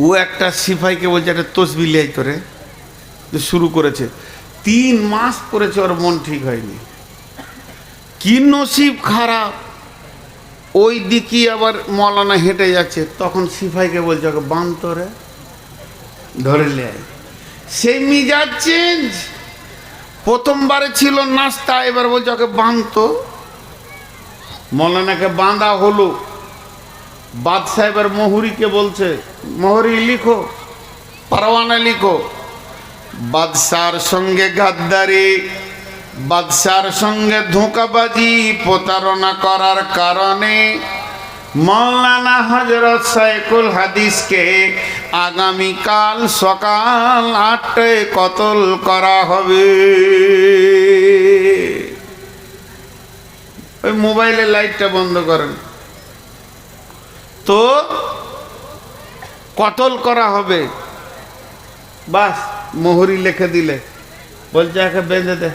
ও একটা সিপাহীকে বলছে একটা তসবিহ লিয়াই করে, শুরু করেছে, 3 মাস পড়েছে, ওর মন ঠিক হয়নি। কি নসিব খারাপ, ওই দিকে আবার মৌলানা হেঁটে যাচ্ছে, তখন সিপাহীকে বলছে ওকে বান্তরে ধরে লেয়। সেই মিজাজ চেঞ্জ। প্রথমবারে ছিল নাস্তা, এবার বলছে ওকে বাঁধতো। মৌলানাকে বাঁধা হলো। বাদশাহ এবার মোহরিকে বলছে মোহরি লিখো, পরওয়ানা লিখো। বাদশার সঙ্গে গাদ্দারি, বাদশার সঙ্গে ধোঁকাবাজি, প্রতারণা করার কারণে মৌলানা হযরত শাইখুল হাদিসকে আগামীকাল সকাল 8টায় কতল করা হবে। ওই মোবাইলের লাইটটা বন্ধ করেন। তো কতল করা হবে, বাস মোহরি লিখে দিলে, বলছে একে বেঁধে দে,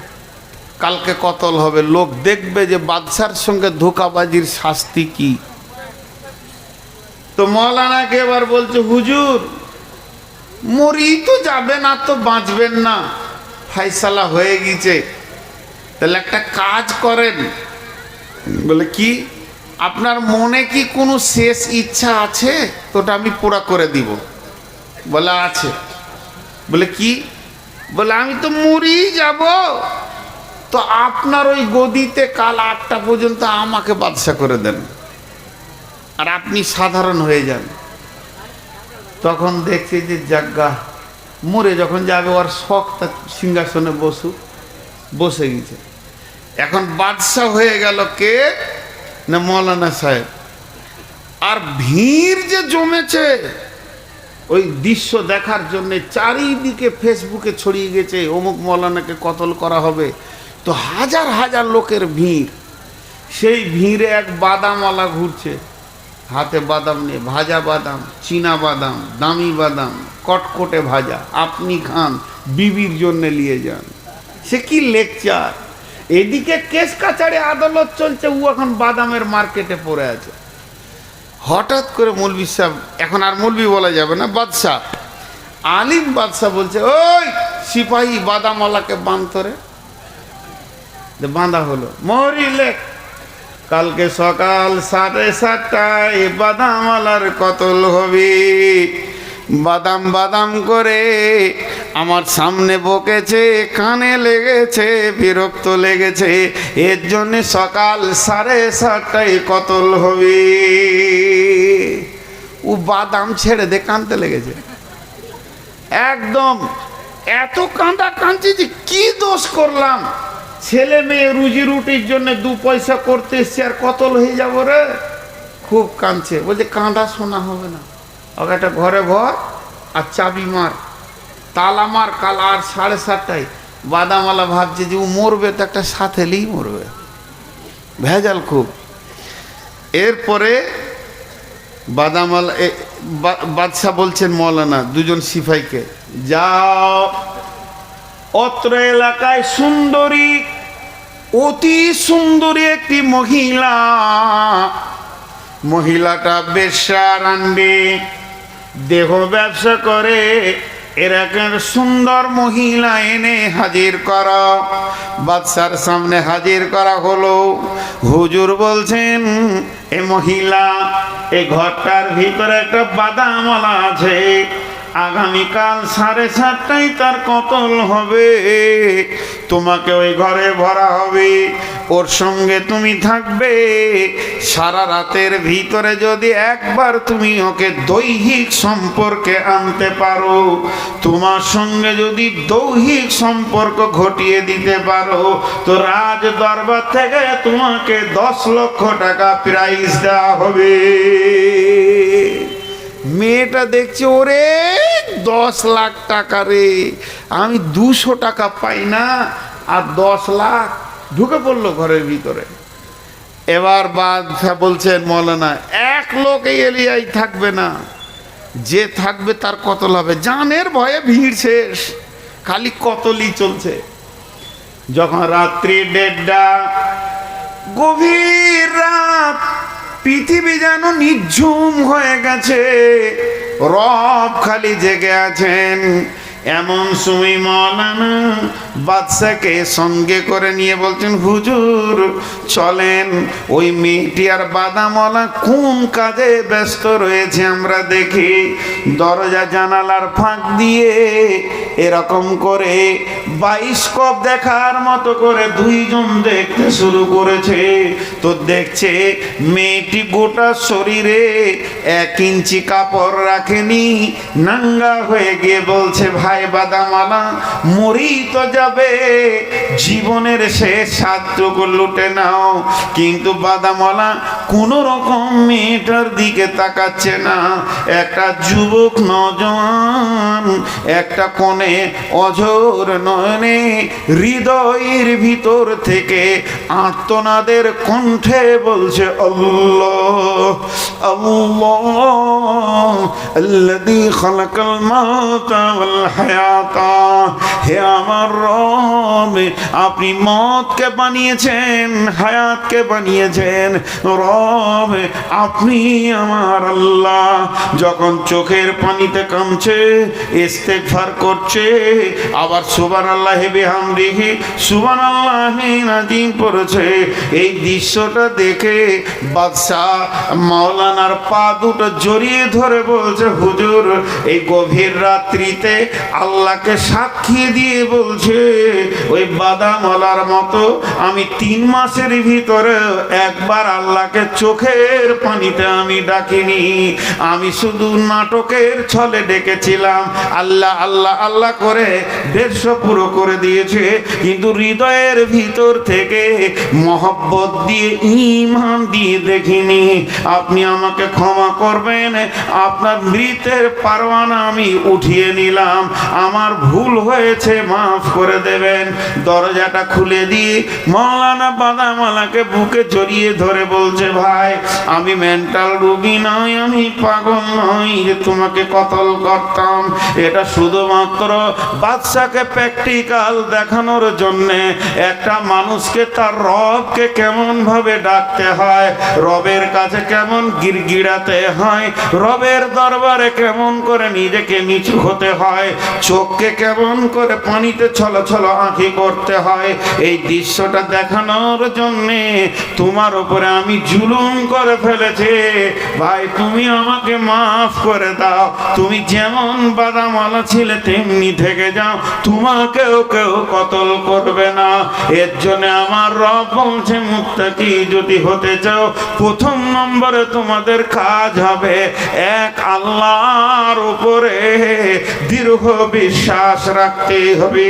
কালকে কতল হবে। লোক দেখবে যে বাদশার সঙ্গে ধোঁকাবাজির শাস্তি কি। তো মৌলানাকে এবার বলছে হুজুর মরি তো যাবেন, আর তো বাঁচবেন না, ফাইসালা হয়ে গেছে, তাহলে একটা কাজ করেন। বলে কি? আপনার মনে কি কোনো শেষ ইচ্ছা আছে? তোটা আমি পুরা করে দিব। বলে আছে। বলে কি? বলে আমি তো মরি যাব, তো আপনার ওই গদিতে কাল 8টা পর্যন্ত আমাকে বাদশা করে দেন। আর আপনি সাধারণ হয়ে যান, তখন দেখছে যে জাগ্গা মরে যখন যাবে ওর শখ তার সিংহাসনে বসে গেছে। এখন বাদশাহ হয়ে গেল কে না মৌলানা সাহেব। আর ভিড় যে জমেছে ওই দৃশ্য দেখার জন্য, চারিদিকে ফেসবুকে ছড়িয়ে গেছে অমুক মৌলানাকে কতল করা হবে, তো হাজার হাজার লোকের ভিড়। সেই ভিড়ে এক বাদামওয়ালা ঘুরছে, হাতে বাদাম নিয়ে, ভাজা বাদাম, চীনা বাদাম, দামি বাদাম, কটকটে ভাজা, আপনি খান, বিবির জন্য নিয়ে যান। সে কি লেকচার! এদিকে কেস কাছাড়ে আদালত চলছে, ও এখন বাদামের মার্কেটে পড়ে আছে। হঠাৎ করে মৌলভী সাহেব, এখন আর মৌলভী বলা যাবে না, বাদশাহ, আলিম বাদশাহ বলছে, ওই সিপাহী বাদামওয়ালাকে বাঁধতরে। বাঁধা হলো, মোহরি লেখ, কালকে সকাল 7:30টায় বাদামওয়ালার কতল হবে। বাদাম বাদাম করে আমার সামনে বকেছে, কানে লেগেছে, বিরক্ত লেগেছে, এর জন্য সকাল 7:30টায় কতল হবে। ও বাদাম ছেড়ে দে, কাঁদতে লেগেছে একদম। এত কাঁদা কাঁদছে যে কি দোষ করলাম, ছেলে মেয়ে রুজি রুটির জন্য 2 পয়সা করতে এসছে আর কতল হয়ে যাব রে। খুব কাঁদছে, বলছে কাঁদা শোনা হবে না, ওকে একটা ঘরে ভর আর চাবি মার, তালা মার, কাল আর 7:30টায়। বাদামওয়ালা ভাবছে যে ও মরবে তো একটা সাথেলেই মরবে, ভেজাল খুব। এরপরে বাদামওয়ালা বাদশাহ বলছেন মৌলানা দুজন সিপাহীকে, যাও অত্র এলাকায় সুন্দরী, অতি সুন্দরী একটি মহিলাটা বেশ্যার আন্ডে দেহ ব্যবসা করে, এরকম সুন্দর মহিলা এনে হাজির করা। বাদশার সামনে হাজির করা হলো। হুজুর বলছেন, এ মহিলা, এই ঘরটার ভিতরে একটা বাদামওয়ালা আছে, আগামীকাল 7:30টায় তার কতল হবে, তোমাকে ওই ঘরে ভরা হবে, ওর সঙ্গে তুমি থাকবে। সারা রাতের ভিতরে যদি একবার তুমি ওকে দৈহিক সম্পর্কে আনতে পারো, তোমার সঙ্গে যদি দৈহিক সম্পর্ক ঘটিয়ে দিতে পারো, তো রাজ দরবার থেকে তোমাকে 10 লক্ষ টাকা প্রাইজ দেওয়া হবে। মেয়েটা দেখছে, ওরে 10 লাখ টাকা রে, আমি 200 টাকা পাই না, আর 10 লাখ ঢুকে পড়লো ঘরের ভিতরে। এবার বাদশাহ বলছেন, মৌলানা, এক লোক এই এলিয়ায় থাকবে না, যে থাকবে তার কতল হবে। জানের ভয়ে ভিড় শেষ, খালি কতলই চলছে। যখন রাত্রি 1:30, গভীর রাত, পৃথিবী যেন নিঝুম হয়ে গেছে, রব খালি জেগে আছেন। এমন সময় মৌলানা বাদশাকে সঙ্গে করে নিয়ে বলছেন, হুজুর চলেন, ওই মেয়েটি আর বাদামওয়ালা কোন কাজে ব্যস্ত রয়েছে আমরা দেখি। দরজা জানালার ফাঁক দিয়ে এরকম করে বায়োস্কোপ দেখার মতো করে দুইজন দেখতে শুরু করেছে। তো দেখছে মেয়েটি গোটা শরীরে 1 ইঞ্চি কাপড় রাখেনি, নাঙ্গা হয়ে গিয়ে বলছে, ভাই বাদামওয়ালা, মরি তো যাবে, জীবনের শেষ স্বাদটুকু লুটে নাও। কিন্তু বাদামওয়ালা কোন রকম মেয়েটার দিকে তাকাচ্ছে না। একটা যুবক নজওয়ান একটা কোণে অঝোর নয়নে হৃদয়ের ভিতর থেকে আর্তনাদের কণ্ঠে বলছে, আল্লাহ আল্লাহ আল্লাযী খালাকাল মাউতা ওয়াল হায়াতা। হে আমার রব, আপনি মওতকে বানিয়েছেন, হায়াতকে বানিয়েছেন। রব, আপনি আমার আল্লাহ। যখন চোখের পানিতে কামছে, ইস্তেগফার করছে, আবার সুবহানাল্লাহি বিহামদিহি সুবহানাল্লাহি নাযিম পড়েছে। এই দৃশ্যটা দেখে বাদশাহ মাওলানার পা দুটো জড়িয়ে ধরে বলছে, হুজুর, এই গভীর রাত্রিতে আল্লাহকে সাক্ষী দিয়ে বলছে, ওই বাদামওয়ালার মতো আমি 3 মাসের ভিতরে একবার আল্লাহকে চোখের পানিতে আমি ডাকিনি, আমি শুধু নাটকের ছলে ডেকেছিলাম। আল্লাহ আল্লাহ আল্লাহ করে 150 পুরো করে দিয়েছে, কিন্তু হৃদয়ের ভিতর থেকে মহব্বত দিয়ে ঈমান দিয়ে দেখিনি। আপনি আমাকে ক্ষমা করবেন, আপনার মৃতের পারওয়ানা আমি উঠিয়ে নিলাম, আমার ভুল হয়েছে, মাফ করে দেবেন। দরজাটা খুলে দিয়ে মাওলানা বাদামালাকে বুকে জড়িয়ে ধরে বলছে, ভাই আমি মেন্টাল রোগী নই, আমি পাগল নই যে তোমাকে কতল করতাম। এটা শুধুমাত্র বাদশাকে প্র্যাকটিক্যাল দেখানোর জন্যে, একটা মানুষকে তার রবকে কেমন ভাবে ডাকতে হয়, রবের কাছে কেমন গিড়গিড়াতে হয়, রবের দরবারে কেমন করে নিজেকে নিচু হতে হয়, চোখকে কেমন করে পানিতে ছলছল আঁখি করতে হয়, এই দৃশ্যটা দেখানোর জন্যে তোমার উপরে আমি জুলুম করে ফেলেছি। ভাই তুমি আমাকে মাফ করে দাও, তুমি যেমন বাদামালা ছিলে তেমনি থেকে যাও, তোমাকেও কেউ কতল করবে না। এর জন্য আমার রব বলছে, মুত্তাকি যদি হতে চাও, প্রথম নম্বরে তোমাদের কাজ হবে এক আল্লাহর উপরে দৃঢ় বিশ্বাস রাখতে হবে।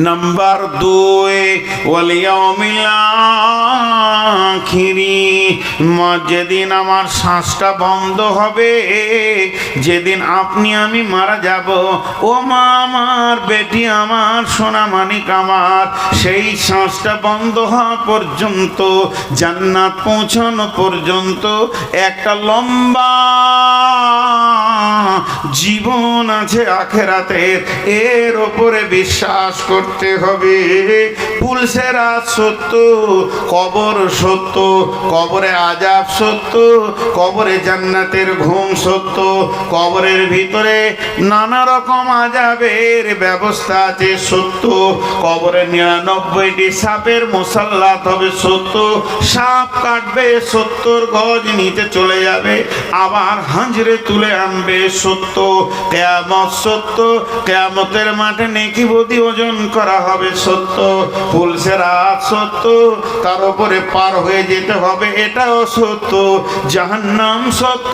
নাম্বার 2, ওয়াল ইয়াউমিল আখিরি, যেদিন আমার শ্বাসটা বন্ধ হবে, যেদিন আপনি আমি মারা যাব, ও মা আমার, বেটি আমার, সোনা মানিক আমার, সেই শ্বাসটা বন্ধ হওয়া পর্যন্ত, জান্নাত পৌঁছানো পর্যন্ত একটা লম্বা জীবন আছে আখেরাতের, এর ওপরে বিশ্বাস করতে হবে। পুলসেরা সত্য, কবর সত্য, কবরে আযাব সত্য, কবরে জান্নাতের ঘুম সত্য, কবরের ভিতরে নানা রকম আযাবের ব্যবস্থা আছে সত্য, কবরে 99টি সাপের মুসাল্লাত হবে সত্য, সাপ কাটবে 70 গজ নিচে চলে যাবে, আবার হাঁজরে তুলে আনবে সত্য, কিয়ামত সত্য, কিয়ামতের মাঠে নেকি বদি ওজন করা হবে সত্য, পুলসের রাত সত্য, তার উপরে পার হয়ে যেতে হবে এটাও সত্য, জাহান্নাম সত্য,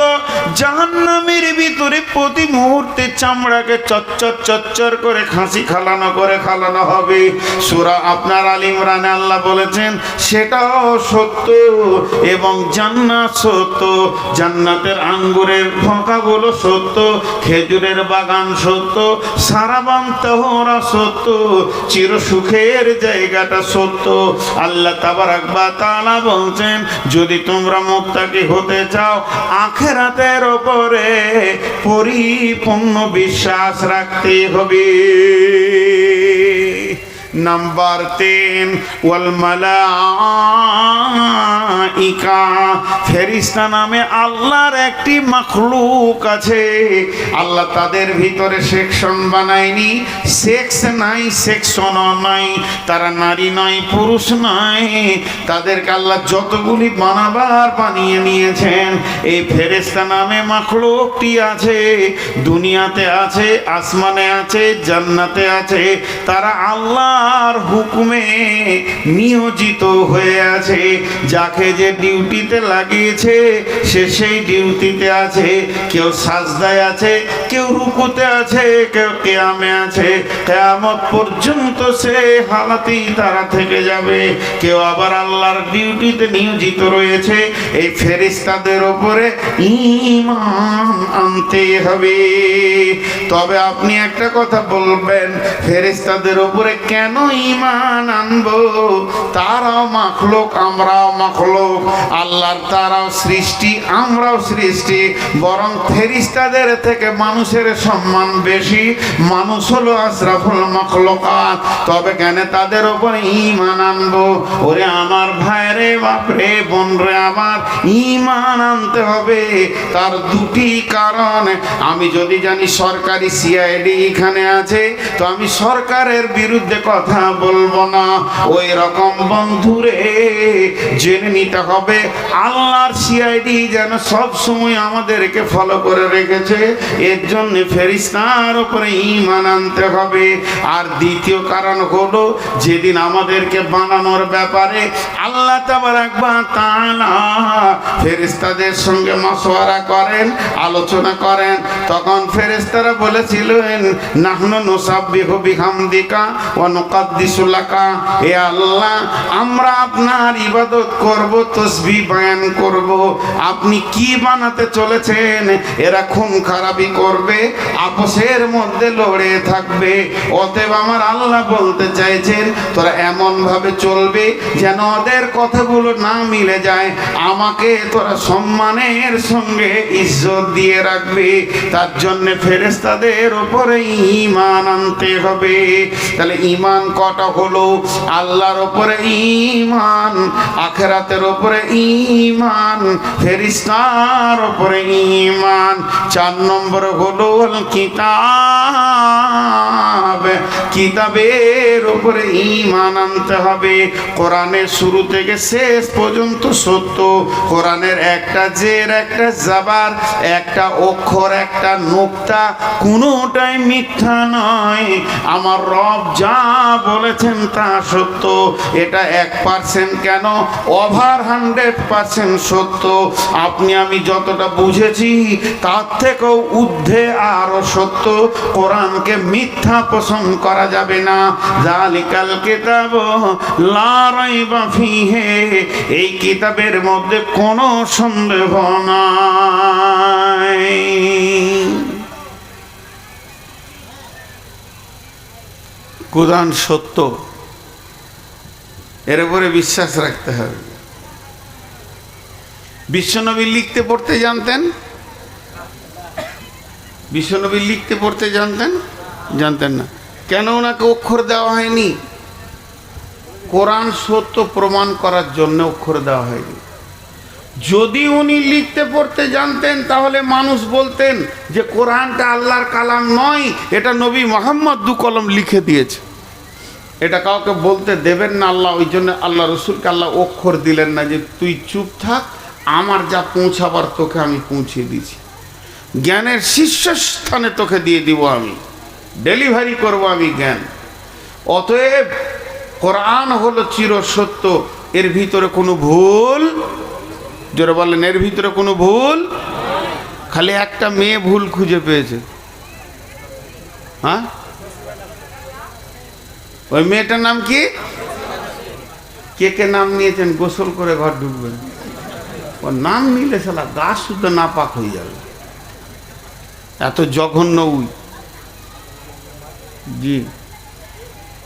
জাহান্নামের ভিতরে প্রতি মুহূর্তে চামড়াকে চচ্চর চচ্চর করে খাসি খালানো হবে। সূরা আপনার আল ইমরানে আল্লাহ বলেছেন সেটাও সত্য, এবং জান্নাত সত্য, জান্নাতের আঙ্গুরের ফোঁকাগুলো সত্য, খেজুরের বাগান সত্য, সারাবান তাহরা সত্য, চির সুখের জায়গাটা সত্য। আল্লাহ তাবারাক ওয়া তাআলা বলছেন, যদি তোমরা মুত্তাকি হতে চাও, আখিরাতের উপরে পরিপূর্ণ বিশ্বাস রাখতে হবে। নাম্বার 3, ওয়াল মালাইকা, ফেরেশতা নামে আল্লাহর একটি মাখলুক আছে। আল্লাহ তাদের ভিতরে সেকশন বানায়নি, সেক্স নাই, সেকশনও নাই, তারা নারী নয়, পুরুষ নয়, তাদেরকে আল্লাহ যতগুলি বানাবার বানিয়ে নিয়েছেন। এই ফেরেশতা নামে মাখলুকটি আছে, দুনিয়াতে আছে, আসমানে আছে, জান্নাতে আছে, তারা আল্লাহ আর হুকুমে নিয়োজিত হয়ে আছে। যাকে যে ডিউটিতে লাগিয়েছে সে সেই ডিউটিতে আছে। কেউ সাজদায় আছে, কেউ রুকুতে আছে, কেউ কিয়ামে আছে, কিয়ামত পর্যন্ত সে হালাতেই তারা থেকে যাবে। কেউ আবার আল্লাহর ডিউটিতে নিয়োজিত রয়েছে। এই ফেরেশতাদের উপরে ঈমান আনতে হবে। তবে আপনি একটা কথা বলবেন, ফেরেশতাদের উপরে কেন ঈমান আনবো? তারাও মাখলুক, আমরাও মাখলুক, আল্লাহর তারাও সৃষ্টি, আমরাও সৃষ্টি, বরং ফেরেশতাদের থেকে মানুষের সম্মান বেশি। মানুষ হলো আশরাফুল মাখলুকাত। তবে কেন তাদের উপরে ঈমান আনবো? ওরে আমার ভাইরে, বাপরে, বোনরে আমার, ঈমান আনতে হবে। তার দুটি কারণ। আমি যদি জানি সরকারি সিআইডি এখানে আছে, তো আমি সরকারের বিরুদ্ধে কথা কথা বলবো না। ওই রকম বন্ধুরে জেনে নিতে হবে আল্লাহর সিআইডি যেন সব সময় আমাদেরকে ফলো করে রেখেছে, এর জন্য ফেরেশতার উপরে ঈমান আনতে হবে। আর দ্বিতীয় কারণ হলো যেদিন আমাদেরকে বানানোর ব্যাপারে আল্লাহ তাবারক ওয়া তাআলা ফেরেশতাদের সঙ্গে মাশওয়ারা করেন, আলোচনা করেন, তখন ফেরেশতারা বলেছিলেন নাহনু নুসাব্বিহু বিহামদিকা ওয়া নুকাদ্দিসু লাকা, হে আল্লাহ আমরা আপনার ইবাদত করব, তাসবিহ বয়ান করব। আপনি কি বানাতে চলেছেন? এরা খুন খারাপি করবে, আপসের মধ্যে লড়ে থাকবে। অতএব আমার আল্লাহ বলতে চাইছেন তোরা এমন ভাবে চলবে যেন ওদের কথাগুলো না মিলে যায়, আমাকে তোরা সম্মানের সঙ্গে ইজ্জত দিয়ে রাখবে। তার জন্য ফেরেশতাদের উপরে ঈমান আনতে হবে। তাহলে ঈমান কটা হলো? আল্লাহর উপরে ঈমান, আখিরাতের উপরে ঈমান, ফেরেশতার উপরে ঈমান। 4 নম্বর হলো কিতাব, কিতাবের উপরে ঈমান আনতে হবে। কোরআনের শুরু থেকে শেষ পর্যন্ত সত্য। কোরআনের একটা জের, একটা জাবার, একটা অক্ষর, একটা নুক্তা কোনোটাই মিথ্যা নয়। আমার রব যা বলেছেন তা সত্য। এটা 1% কেন, ওভার 100% সত্য। আপনি আমি যতটা বুঝেছি তার থেকেও ঊর্ধ্বে আরো সত্য। কোরআনকে মিথ্যা পোষণ করা যাবে না। যালিকাল কিতাব লা রাইবা ফিহি, এই কিতাবের মধ্যে কোনো সন্দেহ নাই। কোরআন সত্য, এর উপরে বিশ্বাস রাখতে হবে। বিশ্বনবী লিখতে পড়তে জানতেন? বিশ্বনবী লিখতে পড়তে জানতেন? জানতেন না। কেন ওনাকে অক্ষর দেওয়া হয়নি? কোরআন সত্য প্রমাণ করার জন্য অক্ষর দেওয়া হয়নি। যদি উনি লিখতে পড়তে জানতেন তাহলে মানুষ বলতেন যে কোরআনটা আল্লাহর কালাম নয়, এটা নবী মুহাম্মদ 2 কলম লিখে দিয়েছে। এটা কাউকে বলতে দেবেন না আল্লাহ। ওই জন্য আল্লাহ রসুলকে আল্লাহ অক্ষর দিলেন না, যে তুই চুপ থাক, আমার যা পৌঁছাবার তোকে আমি পৌঁছে দিয়েছি, জ্ঞানের শীর্ষস্থানে তোকে দিয়ে দিব, আমি ডেলিভারি করব আমি জ্ঞান। অতএব কোরআন হলো চির সত্য, এর ভিতরে কোনো ভুল, জোরে বলেন, এর ভিতরে কোনো ভুল। খালি একটা মেয়ে ভুল খুঁজে পেয়েছে। হ্যাঁ, ওই মেয়েটার নাম কি? কে কে নাম নিয়েছেন? গোসল করে ঘর ঢুকবেন। ওর নাম নিলে শালা গাছ শুদ্ধ নাপাক হয়ে যাবে, এত জঘন্য। জি,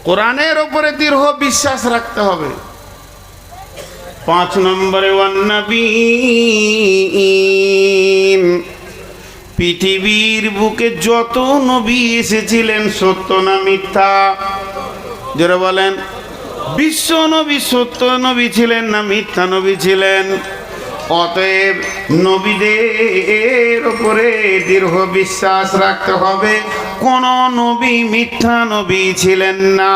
কোরআনের ওপরে দৃঢ় বিশ্বাস রাখতে হবে। 5 নম্বরে ওয়ান্নাবিয়্যিন, পৃথিবীর বুকে যত নবী এসেছিলেন সত্য না মিথ্যা? যারা বলেন বিশ্ব নবী সত্য নবী ছিলেন না মিথ্যা নবী ছিলেন? অতএব নবীদের উপরে দৃঢ় বিশ্বাস রাখতে হবে। কোন নবী মিথ্যা নবী ছিলেন না।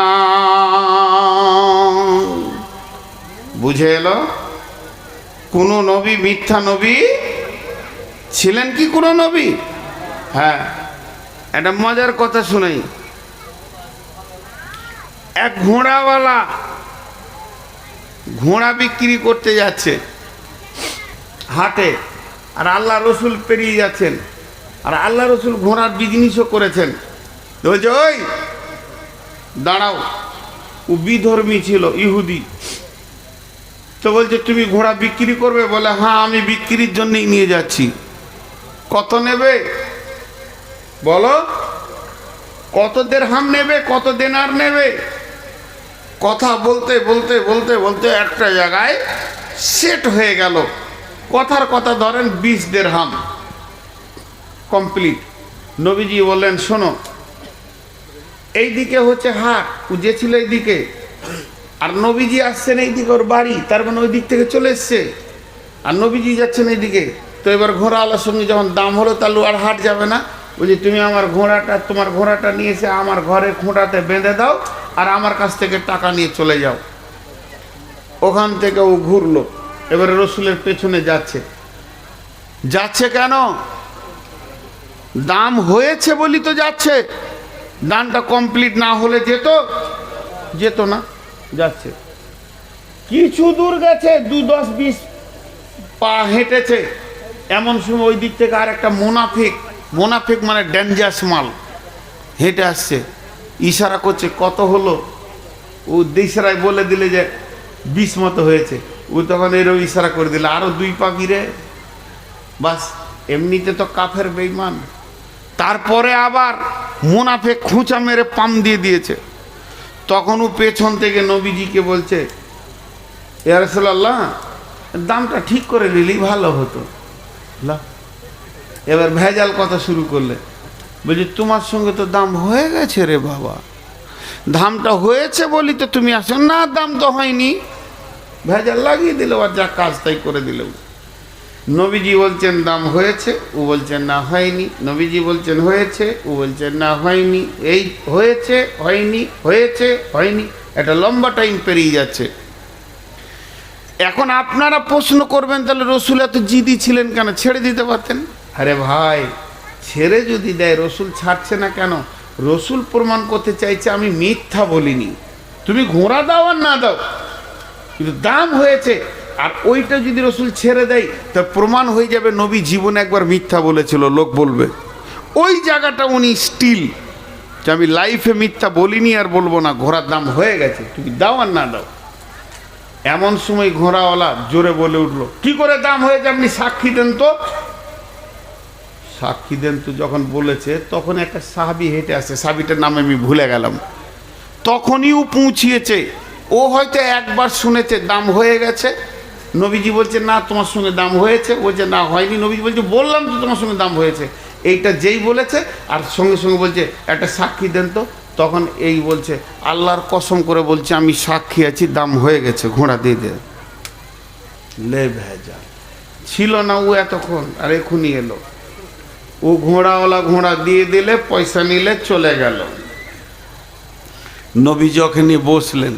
বুঝে এলো? কোন নবী মিথ্যা নবী ছিলেন কি কোন নবী? হ্যাঁ, একটা মজার কথা শুনাই। এক ঘোড়াওয়ালা ঘোড়া বিক্রি করতে যাচ্ছে হাটে, আর আল্লাহ রসুল পেরিয়ে যাচ্ছেন, আর আল্লাহ রসুল ঘোড়ার বিজনেসও করেছেন। বলছে ওই দাঁড়াও, ও বিধর্মী ছিল, ইহুদি। তো বলছে তুমি ঘোড়া বিক্রি করবে? বলে হ্যাঁ, আমি বিক্রির জন্যই নিয়ে যাচ্ছি। কত নেবে বলো? কত দিরহাম নেবে, কত দিনার নেবে? কথা বলতে বলতে বলতে বলতে একটা জায়গায় সেট হয়ে গেল। কথার কথা ধরেন 20 দিরহাম কমপ্লিট। নবীজি বললেন শোনো, এইদিকে হচ্ছে হাট, ও যে ছিল এইদিকে, আর নবীজি আসছেন এইদিকে, ওর বাড়ি, তার মানে ওই দিক থেকে চলে এসছে, আর নবীজি যাচ্ছেন এইদিকে। তো এবার ঘোড়াওয়ালার সঙ্গে যখন দাম হলো, তাহলে আর হাট যাবে না। বলছি তুমি আমার ঘোড়াটা, তোমার ঘোড়াটা নিয়ে এসে আমার ঘরে খোঁটাতে বেঁধে দাও, আর আমার কাছ থেকে টাকা নিয়ে চলে যাও। ওখান থেকে ও ঘুরলো, এবারে রসুলের পেছনে যাচ্ছে। যাচ্ছে কেন? দাম হয়েছে বলি তো যাচ্ছে। দানটা কমপ্লিট না হলে যেত না। যাচ্ছে, কিছু দূর গেছে, 2-10-20 পা হেঁটেছে। এমন সময় ওই দিক থেকে আর একটা মোনাফিক মানে ডেঞ্জারাস মাল হেঁটে আসছে। ইশারা করছে, কত হলো? ও দিশারায় বলে দিলে যে 20 মতো হয়েছে। ও তখন এরও ইশারা করে দিলে, আরো 2 পা গিরে। বাস, এমনিতে তো কাফের বেঈমান। তারপরে আবার মুনাফিক খুঁচা মেরে পাম দিয়ে দিয়েছে। তখন ও পেছন থেকে নবীজিকে বলছে, ইয়া রাসূলুল্লাহ, দামটা ঠিক করে নিলেই ভালো হতো। এবার ভেজাল কথা শুরু করলে, বলছি তোমার সঙ্গে তো দাম হয়ে গেছে রে বাবা, দামটা হয়েছে বলি তো তুমি আসো না, দাম তো হয়নি। ভেজাল লাগিয়ে দিল, আর যা কাজ তাই করে দিল। নবীজি বলছেন দাম হয়েছে, ও বলছেন না হয়নি। নবীজি বলছেন হয়েছে, ও বলছেন না হয়নি। এই হয়েছে হয়নি, হয়েছে হয়নি, একটা লম্বা টাইম পেরিয়ে যাচ্ছে। এখন আপনারা প্রশ্ন করবেন, তাহলে রসুল এত জিদি ছিলেন কেন? ছেড়ে দিতে পারতেন। আরে ভাই, ছেড়ে যদি দেয়, রসুল ছাড়ছে না কেন? রসুল প্রমাণ করতে চাইছে আমি মিথ্যা বলিনি। তুমি ঘোড়া দাও আর না দাও, কিন্তু দাম হয়েছে। আর ওইটা যদি রসুল ছেড়ে দেয়, তা প্রমাণ হয়ে যাবে নবী জীবনে একবার মিথ্যা বলেছিল, লোক বলবে। ওই জায়গাটা উনি স্টিল যে আমি লাইফে মিথ্যা বলিনি আর বলবো না, ঘোড়ার দাম হয়ে গেছে, তুমি দাও আর না দাও। এমন সময় ঘোড়াওয়ালা জোরে বলে উঠলো, কি করে দাম হয়েছে আপনি সাক্ষী দেন তো। সাক্ষী দেন তো যখন বলেছে, তখন একটা সাহাবী হেঁটে আসে, সাহাবীটার নাম আমি ভুলে গেলাম। তখনই ও পৌঁছিয়েছে। ও হয়তো একবার শুনেছে দাম হয়ে গেছে। নবীজি বলছে না তোমার সঙ্গে দাম হয়েছে, বলছে না হয়নি। নবীজি বলছে বললাম তো তোমার সঙ্গে দাম হয়েছে। এইটা যেই বলেছে, আর সঙ্গে সঙ্গে বলছে একটা সাক্ষী দেন তো। তখন এই বলছে, আল্লাহর কসম করে বলছে আমি সাক্ষী আছি, দাম হয়ে গেছে, ঘোড়া দিয়ে দে। লে ভেজা ছিল না ও এতক্ষণ, আর এখনই এলো। ও ঘোড়াওয়ালা ঘোড়া দিয়ে দিলে, পয়সা নিলে, চলে গেল। নবী যখনই বসলেন,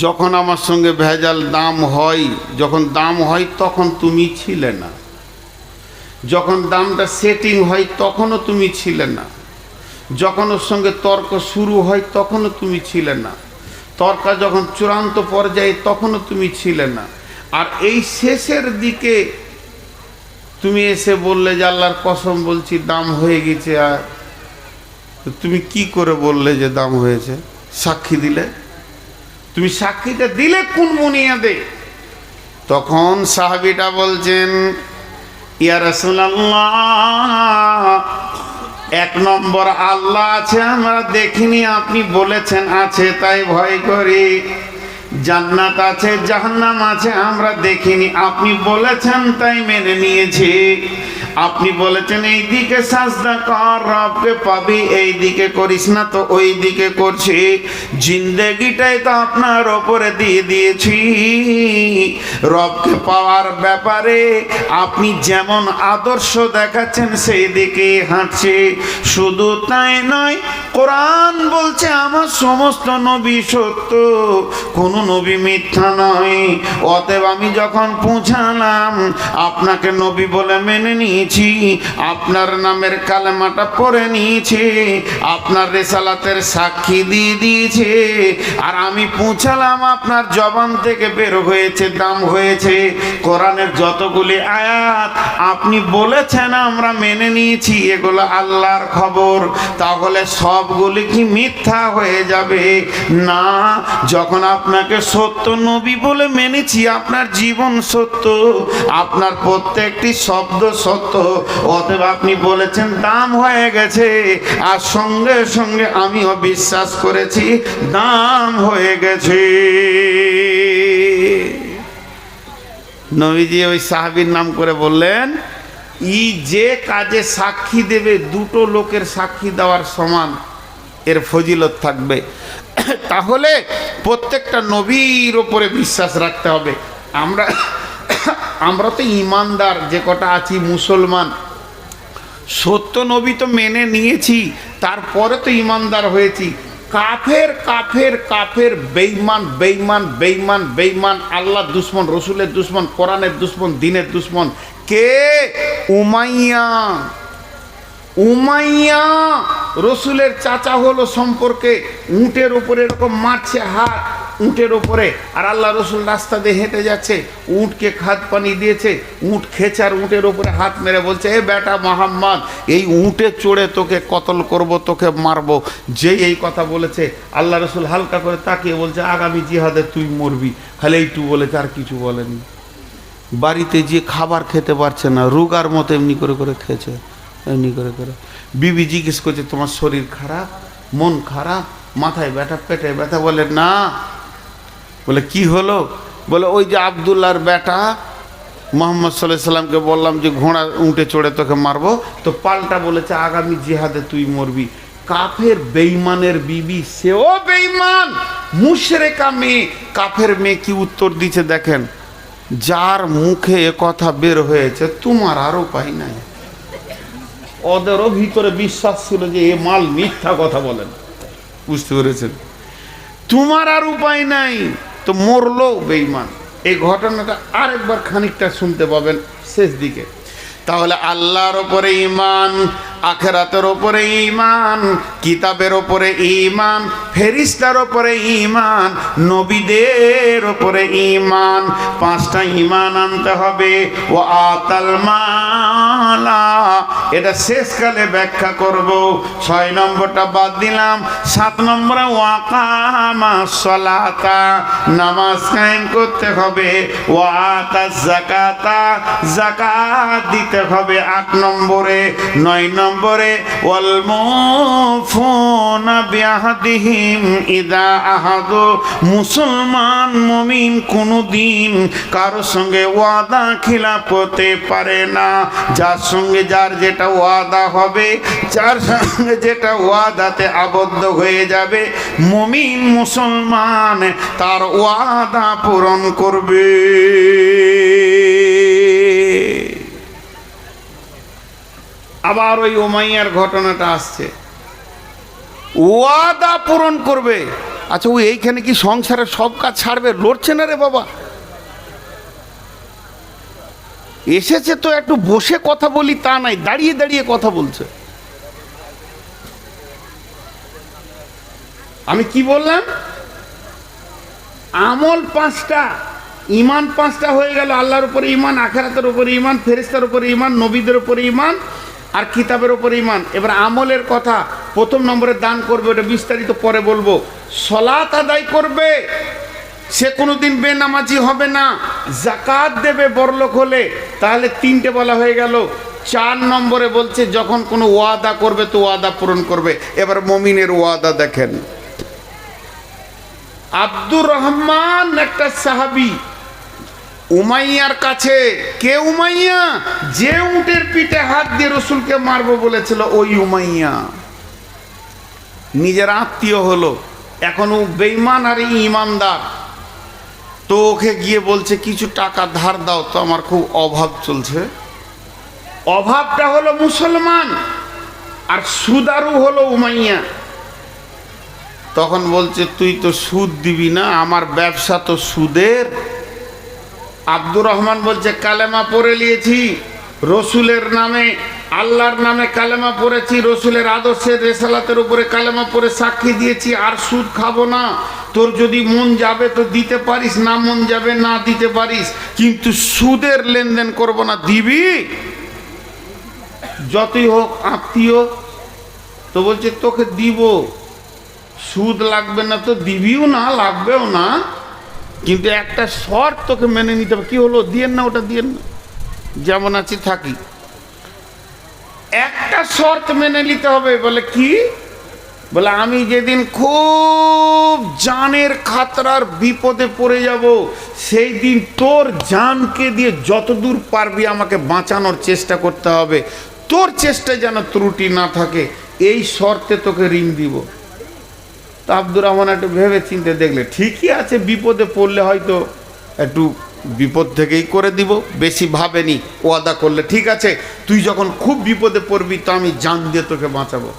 যখন আমার সঙ্গে ভেজাল দাম হয়, যখন দাম হয় তখন তুমি ছিলে না, যখন দামটা সেটিং হয় তখনও তুমি ছিলে না, যখন ওর সঙ্গে তর্ক শুরু হয় তখনও তুমি ছিলে না, তর্ক যখন চূড়ান্ত পর্যায়ে তখনও তুমি ছিলে না। আর এই শেষের দিকে তুমি এসে বললে যে আল্লাহর কসম বলছি দাম হয়ে গেছে। আর তুমি কি করে বললে যে দাম হয়েছে? সাক্ষী দিলে। তুমি সাক্ষীটা দিলে কোন বুনিয়াদে? তখন সাহাবীটা বলছেন, ইয়া রাসূলুল্লাহ, 1 নম্বর আল্লাহ আছে আমরা দেখিনি, আপনি বলেছেন আছে তাই ভয় করি। জান্নাত আছে জাহান্নাম আছে আমরা দেখিনি, আপনি বলেছেন তাই মেনে নিয়েছি। আপনি বলেছেন এই দিকে সাজদা কর, রবকে পাবি, এই দিকে করিস না তো ওই দিকে করছি। জিন্দেগিটাই তো আপনার ওপরে দিয়ে দিয়েছি। রবকে পাওয়ার ব্যাপারে আপনি যেমন আদর্শ দেখাচ্ছেন সেই দিকে হাঁটছি। শুধু তাই নয়, কোরআন বলছে আমার সমস্ত নবী সত্য, কোন নবী মিথ্যা নয়। অতএব আমি যখন পৌঁছালাম, আপনাকে নবী বলে মেনে নিয়েছি, আপনার নামের কালেমাটা পড়ে নিয়েছে, আপনার রিসালাতের সাক্ষী দিয়ে দিয়েছে। আর আমি পৌঁছালাম, আপনার জবান থেকে বের হয়েছে দাম হয়েছে। কোরআনের যতগুলি আয়াত আপনি বলেছেন আমরা মেনে নিয়েছি, এগুলো আল্লাহর খবর। তাহলে সবগুলি কি মিথ্যা হয়ে যাবে? না, যখন আপনাকে সত্য নবী বলে মেনেছি, আপনার জীবন সত্য, আপনার প্রত্যেকটি শব্দ সত্য। অতএব আপনি বলেছেন দাম হয়ে গেছে, আর সঙ্গে সঙ্গে আমিও বিশ্বাস করেছি দাম হয়ে গেছে। নবীজি ওই সাহাবীর নাম করে বললেন, ই যে কাজে সাক্ষী দেবে, 2টো লোকের সাক্ষী দেওয়ার সমান এর ফজিলত থাকবে। তাহলে প্রত্যেকটা নবীর ওপরে বিশ্বাস রাখতে হবে। আমরা তো ইমানদার যে কটা আছি মুসলমান, সত্য নবী তো মেনে নিয়েছি, তারপরে তো ইমানদার হয়েছি। কাফের কাফের কাফের, বেঈমান বেঈমান বেঈমান বেঈমান, আল্লাহ দুশ্মন, রসুলের দুশ্মন, কোরআনের দুশ্মন, দিনের দুশ্মন। কে? উমাইয়া। উমাইয়া রসুলের চাচা হলো সম্পর্কে। উটের উপরে এরকম মারছে হাত, উটের উপরে, আর আল্লাহ রসুল রাস্তা দিয়ে হেঁটে যাচ্ছে, উটকে খাদ পানি দিয়েছে, উট খেছে, আর উটের উপরে হাত মেরে বলছে, এ বেটা মোহাম্মদ, এই উটে চড়ে তোকে কতল করব, তোকে মারবো। যেই এই কথা বলেছে, আল্লাহ রসুল হালকা করে তাকিয়ে বলছে, আগামী জিহাদে তুই মরবি। খালি এইটু বলেছে, আর কিছু বলেনি। বাড়িতে যে খাবার খেতে পারছে না, রোগার মতো এমনি করে করে খেয়েছে, এমনি করে করে। বিবি জিজ্ঞেস করছে, তোমার শরীর খারাপ, মন খারাপ, মাথায় ব্যথা, পেটে ব্যথা? বলে না। বলে কি হলো? বলে ওই যে আবদুল্লাহর বেটা মোহাম্মদ সাল্লাল্লাহু আলাইহি সাল্লামকে বললাম যে ঘোড়া উঠে চড়ে তোকে মারবো, তো পাল্টা বলেছে আগামী জিহাদে তুই মরবি। কাফের বেঈমানের বিবি, সেও বেঈমান, মুশরিকা মেয়ে। কাফের মেয়ে কি উত্তর দিচ্ছে দেখেন, যার মুখে এ কথা বের হয়েছে তোমার আর উপায় নাই। ওদেরও ভিতরে বিশ্বাস ছিল যে এ মাল মিথ্যা কথা বলেন, বুঝতে পেরেছেন? তোমার আর উপায় নাই, তো মরলো বেঈমান। এই ঘটনাটা আরেকবার খানিকটা শুনতে পাবেন শেষ দিকে। তাহলে আল্লাহর ওপরে ঈমান, আখিরাতের ওপরে ঈমান, কিতাবের ওপরে ঈমান, ফেরেশতার ওপরে ঈমান, নবীদের ওপরে ঈমান, পাঁচটা ঈমান আনতে হবে। ওয়া আতাল মালা, এটা শেষকালে ব্যাখ্যা করব। 6 নম্বরটা বাদ দিলাম। 7 নম্বরে ওয়াকামাস সালাতা, নামাজ কায়েম করতে হবে। ওয়া আতাজ যাকাতা, যাকাত দিতে হবে 8 নম্বরে। 9 নম্বরে ওয়াল মুফুনা বিআহদিহিম ইযা আহাদু, মুসলমান মুমিন কোনদিন কারোর সঙ্গে ওয়াদা খিলাফ করতে পারে না। যার সঙ্গে যার যেটা ওয়াদা হবে, যার সঙ্গে যেটা ওয়াদাতে আবদ্ধ হয়ে যাবে, মুমিন মুসলমান তার ওয়াদা পূরণ করবে। আবার ওই উমাইয়ার ঘটনাটা আসছে, ওয়াদা পূরণ করবে। আচ্ছা, ও এইখানে কি সংসারের সব কাজ ছাড়বে? লড়ছে না রে বাবা, এসেছে তো একটু বসে কথা বলি তা নাই, দাঁড়িয়ে দাঁড়িয়ে কথা বলছে। আমি কি বললাম? আমল 5টা, ঈমান 5টা হয়ে গেল। আল্লাহর উপরে ঈমান, আখিরাতের উপরে ঈমান, ফেরেশতার উপরে ঈমান, নবীদের উপরে ঈমান, আর কিতাবের উপরে ঈমান। এবার আমলের কথা, 1 নম্বরে দান করবে, ওটা বিস্তারিত পরে বলবো। সালাত আদায় করবে, সে কোনোদিন বেনামাজি হবে না। যাকাত দেবে বড়লোক হলে, তাহলে 3টে বলা হয়ে গেল। 4 নম্বরে বলছে যখন কোনো ওয়াদা করবে তো ওয়াদা পূরণ করবে। এবার মুমিনের ওয়াদা দেখেন। আব্দুর রহমান একটা সাহাবী, উমাইয়ার কাছে। কে উমাইয়া? যে উটের পিঠে হাত দিয়ে রসুলকে মারবো বলেছিল, ওই উমাইয়া। নিজের আত্মীয় হলো, এখন ও বেঈমান আর ঈমানদার। তো ওকে গিয়ে বলছে কিছু টাকা ধার দাও তো, আমার খুব অভাব চলছে। অভাবটা হলো মুসলমান, আর সুদারু হলো উমাইয়া। তখন বলছে তুই তো সুদ দিবি না, আমার ব্যবসা তো সুদের। আব্দুর রহমান বলছে কালেমা পড়ে নিয়েছি, রসুলের নামে, আল্লাহর নামে কালেমা পড়েছি, রসুলের আদর্শের রেসালাতের উপরে কালেমা পড়ে সাক্ষী দিয়েছি, আর সুদ খাবো না। তোর যদি মন যাবে তো দিতে পারিস, না মন যাবে না দিতে পারিস, কিন্তু সুদের লেনদেন করব না। দিবি? যতই হোক আত্মীয়। তো বলছে তোকে দিব, সুদ লাগবে না তো দিবিও না, লাগবেও না, কিন্তু একটা শর্ত তোকে মেনে নিতে হবে। কি হলো? দিয়েন না, ওটা দিয়েন না, যেমন আছি থাকি। একটা শর্ত মেনে নিতে হবে। বলে কি? বলে আমি যেদিন খুব জানের খাতরার বিপদে পড়ে যাব, সেই দিন তোর জানকে দিয়ে যতদূর পারবি আমাকে বাঁচানোর চেষ্টা করতে হবে, তোর চেষ্টায় যেন ত্রুটি না থাকে, এই শর্তে তোকে ঋণ দিব। তো আব্দুর রহমান একটু ভেবে চিন্তে দেখলে ঠিকই আছে, বিপদে পড়লে হয়তো একটু বিপদ থেকেই করে দিব, বেশি ভাবেনি। ওয়াদা করলে ঠিক আছে, তুই যখন খুব বিপদে পড়বি তো আমি জান দিয়ে তোকে বাঁচাবো,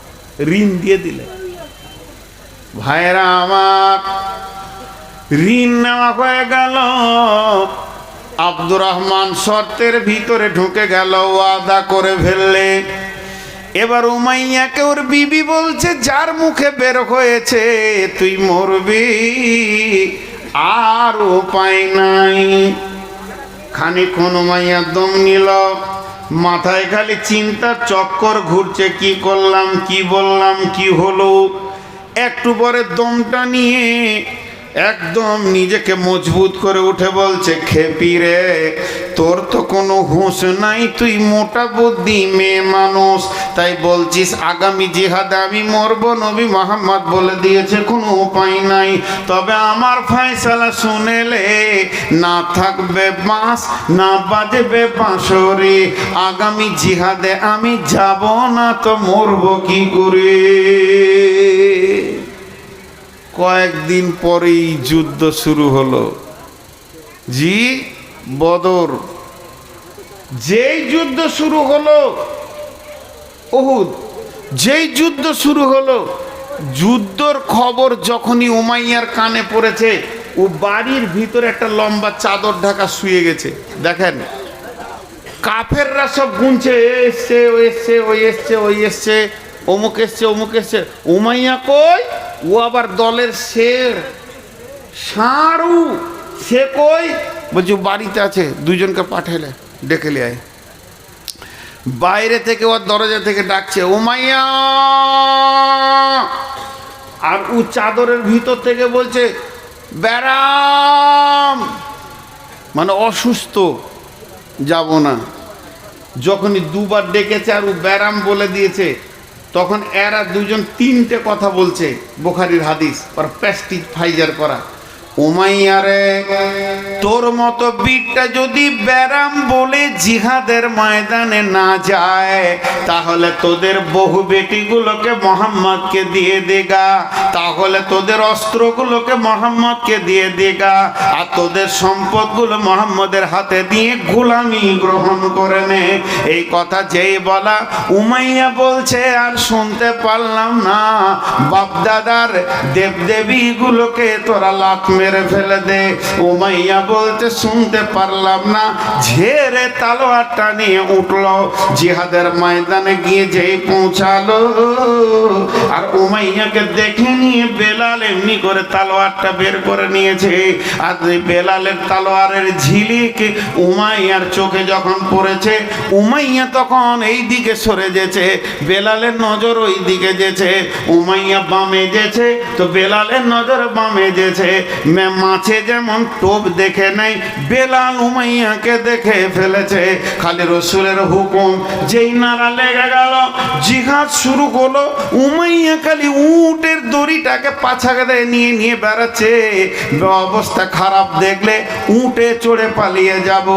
ঋণ দিয়ে দিলে। ভাইরা আমার, ঋণ নেওয়া হয়ে গেল। আব্দুর রহমান শর্তের ভিতরে ঢুকে গেল, ওয়াদা করে ফেললে। এবার উমাইয়াকে ওর বিবি বলছে, যার মুখে বের হয়েছে তুই মরবি, আর উপায় নাই। খানিকক্ষণ উমাইয়া দম নিল, মাথায় খালি চিন্তার চক্কর ঘুরছে, কি করলাম, কি বললাম, কি হলো। একটু পরে দমটা নিয়ে একদম নিজেকে মজবুত করে উঠে বলছে, খেপি রে, তোর তো কোনো হুঁশ নাই, তুই মোটা বুদ্ধি মেয়ে মানুষ, তাই বলছিস আগামী জিহাদে আমি মরব। নবী মোহাম্মদ বলে দিয়েছে কোনো উপায় নাই, তবে আমার ফয়সালা শুনেলে, না থাকবে বাঁশ না বাজবে বাঁশরি, আগামী জিহাদে আমি যাব না তো মরব কি করে। কয়েকদিন পরেই যুদ্ধ শুরু হলো। জি, বদর। যেই যুদ্ধ শুরু হলো, উহুদ, যেই যুদ্ধ শুরু হলো, যুদ্ধর খবর যখনই উমাইয়ার কানে পড়েছে, ও বাড়ির ভিতরে একটা লম্বা চাদর ঢাকা শুয়ে গেছে। দেখেন, কাফেররা সব গুনছে, এসছে ওই এসছে, ওই এসছে, ওই এসছে, অমুক এসছে, অমুক এসছে। উমাইয়া কই? ও আবার দলের শের, ষাঁড়ু। সে কই? বলছি বাড়িতে আছে, দুজনকে পাঠালে, ডেকে নিয়ে আয়। বাইরে থেকে ওর দরজা থেকে ডাকছে, উমাইয়া। আর ও চাদরের ভিতর থেকে বলছে, ব্যারাম, মানে অসুস্থ, যাব না। যখনই দুবার ডেকেছে আর ও ব্যারাম বলে দিয়েছে, তখন এরা দুজন তিনটে কথা বলছে, বুখারীর হাদিস, আর প্যাস্টিজ ফাইজার করা। উমাইয়ারে, তোর মতো বীরটা যদি ব্যারাম বলে জিহাদের ময়দানে না যায়, তাহলে তোদের বহু বেটিগুলোকে মোহাম্মদকে দিয়ে দেগা, তাহলে তোদের অস্ত্রগুলোকে মোহাম্মদকে দিয়ে দেগা, আর তোদের সম্পদগুলো মোহাম্মদের হাতে দিয়ে গোলামি গ্রহণ করে নে। এই কথা যেই বলা, উমাইয়া বলছে আর শুনতে পারলাম না, বাপদাদার দেবদেবীগুলোকে তোরা লাত মেরে ফেলে দে। উমাইয়া বলতে শুনতে পারলাম না, ঝেড়ে তালোয়ারটা নিয়ে উঠলো, জিহাদের ময়দানে গিয়ে যেই পৌঁছালো, আর উমাইয়াকে দেখে নিয়ে বেলাল এমনি করে তালোয়ারটা বের করে নিয়েছে। আর বেলালের তালোয়ারের ঝিলিক উমাইয়ার চোখে যখন পড়েছে, উমাইয়া তখন এই দিকে সরে যেছে, বেলালের নজর ওই দিকে যেছে। উমাইয়া বামে যেছে তো বেলালের নজর বামে যেছে। মাছে যেমন টোপ দেখে নাই, বেলাল উমাইয়াকে দেখে ফেলেছে। খালি রসুলের হুকুম, যেই নারা লেগে গেল, জিহাদ শুরু হলো। উমাইয়া খালি উটের দড়িটাকে পাছাকে নিয়ে নিয়ে বেড়াচ্ছে। অবস্থা খারাপ দেখলে উটে চড়ে পালিয়ে যাব,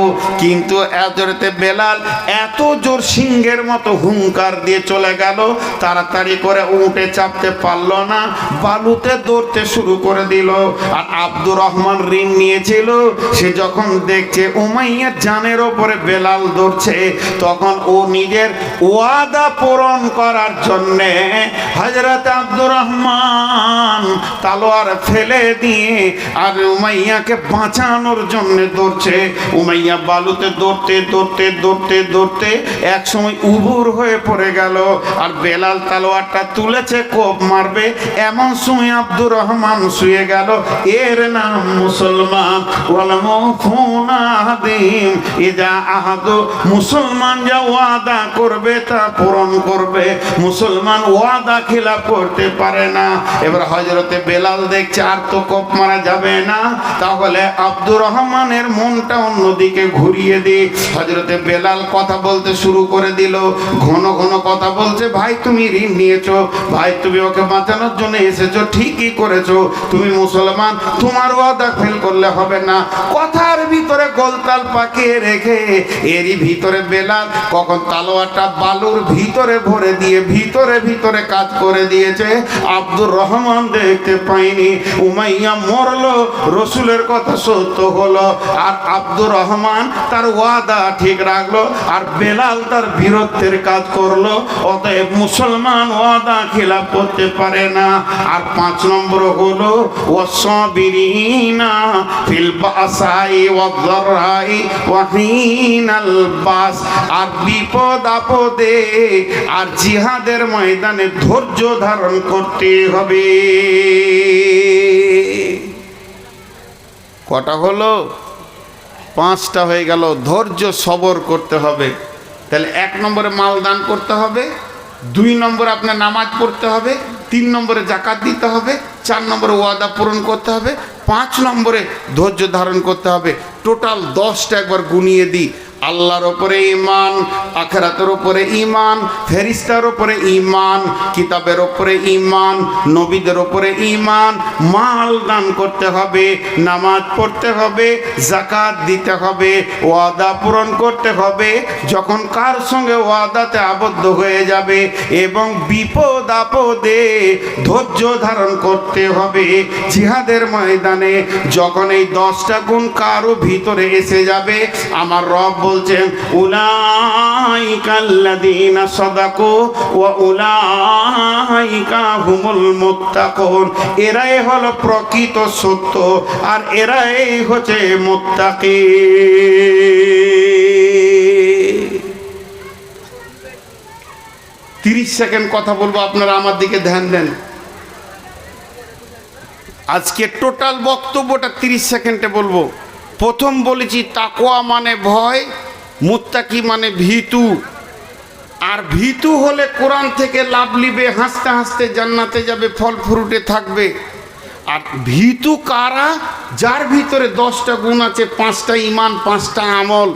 কিন্তু এজরেতে বেলাল এত জোর সিংহের মতো হুঙ্কার দিয়ে চলে গেল, তাড়াতাড়ি করে উটে চাপতে পারলো না, বালুতে দৌড়তে শুরু করে দিল। আর আব্দুর রহমান ঋণ নিয়েছিল, সে যখন দেখছে উমাইয়ার জানের ওপরে বেলাল ধরছে, তখন ও নিজের ওয়াদা পূরণ করার জন্যে হযরত আব্দুর রহমান তালোয়ার ফেলে দিয়ে আর উমাইয়াকে বাঁচানোর জন্য দৌড়ছে। উমাইয়া বালুতে দৌড়তে দৌড়তে দৌড়তে দৌড়তে এক সময় উবুর হয়ে পড়ে গেল, আর বেলাল তালোয়ারটা তুলেছে কোপ মারবে, এমন সময় আব্দুর রহমান শুয়ে গেল। এর নাম মুসলমান। মুসলমান যা ওয়াদা করবে তা পূরণ করবে, মুসলমান ওয়াদা খিলাফ করতে পারে না। এবার হযরতে বেলাল দেখছে আর তো কোপ মারা যাবে না, তাহলে আব্দুর রহমানের মনটা অন্যদিকে ঘুরিয়ে দিয়ে হযরতে বেলাল কথা বলতে শুরু করে দিল। ঘন ঘন কথা বলছে, ভাই তুমি ঋণ নিয়েছো, ভাই তুমি ওকে বাঁচানোর জন্য এসেছো, ঠিকই করেছো, তুমি মুসলমান, তোমার ওয়াদা ফেল করলে হবে না। কথার ভিতরে গোলতাল পাকিয়ে রেখে এরই ভিতরে বেলাল কখন তালোয়ারটা বালুর ভিতরে ভরে দিয়ে ভিতরে ভিতরে কাজ করে দিয়েছে। আব্দুর রহমান দেখতে পাইনি, উমাইয়া মরলো, রসুলের কথা সত্য হলো, আর আব্দুর রহমান তার ওয়াদা ঠিক রাখলো, আর বেলাল তার বীরত্বের কাজ করলো। অতএব মুসলমান ওয়াদা খিলাফ করতে পারে না। আর 5 নম্বর হলো ওয়াসাবিরিনা ফিল বাসাই ওয়াদ-দাররাই ওয়া হিনাল বাস, আর বিপদ আপদে আর জিহাদের ময়দানে ধৈর্য ধারণ করতে হবে। কটা হলো? 5টা হয়ে গেল। ধৈর্য সবর করতে হবে। তাহলে 1 নম্বরে মাল দান করতে হবে, 2 নম্বরে আপনার নামাজ পড়তে হবে, 3 নম্বরে জাকাত দিতে হবে, 4 নম্বরে ওয়াদা পূরণ করতে হবে, 5 নম্বরে ধৈর্য ধারণ করতে হবে। টোটাল 10টা একবার গুনিয়ে দিই। আল্লাহর ওপরে ঈমান, আখিরাতের ওপরে ঈমান, ফেরেশতার ওপরে ঈমান, কিতাবের ওপরে ঈমান, নবীদের ওপরে ঈমান, মাল দান করতে হবে, নামাজ পড়তে হবে, যাকাত দিতে হবে, ওয়াদা পূরণ করতে হবে যখন কার সঙ্গে ওয়াদাতে আবদ্ধ হয়ে যাবে, এবং বিপদ আপদে ধৈর্য ধারণ করতে হবে। জিহাদের ময়দানে যখন এই 10টা গুণ কারো ভিতরে এসে যাবে, আমার রব বলছেন উলাইকাল্লাযীনা সাদাকু ওয়া উলাইকা হুমুল মুত্তাকুন, এরাই হলো প্রকৃত সত্য আর এরাই হচ্ছে মুত্তাকি। 30 সেকেন্ড কথা বলবো, আপনারা আমার দিকে ধ্যান দেন। আজকে টোটাল বক্তব্যটা 30 সেকেন্ডে বলবো। প্রথম বলেছি তাকওয়া মানে ভয়, মুত্তাকি মানে ভীতু। আর ভীতু হলে কোরআন থেকে লাভ লিবে, হাসতে হাসতে জান্নাতে যাবে, ফল ফ্রুটে থাকবে। আর ভীতু কারা? যার ভিতরে 10টা গুণ আছে, 5টা ঈমান, 5টা আমল।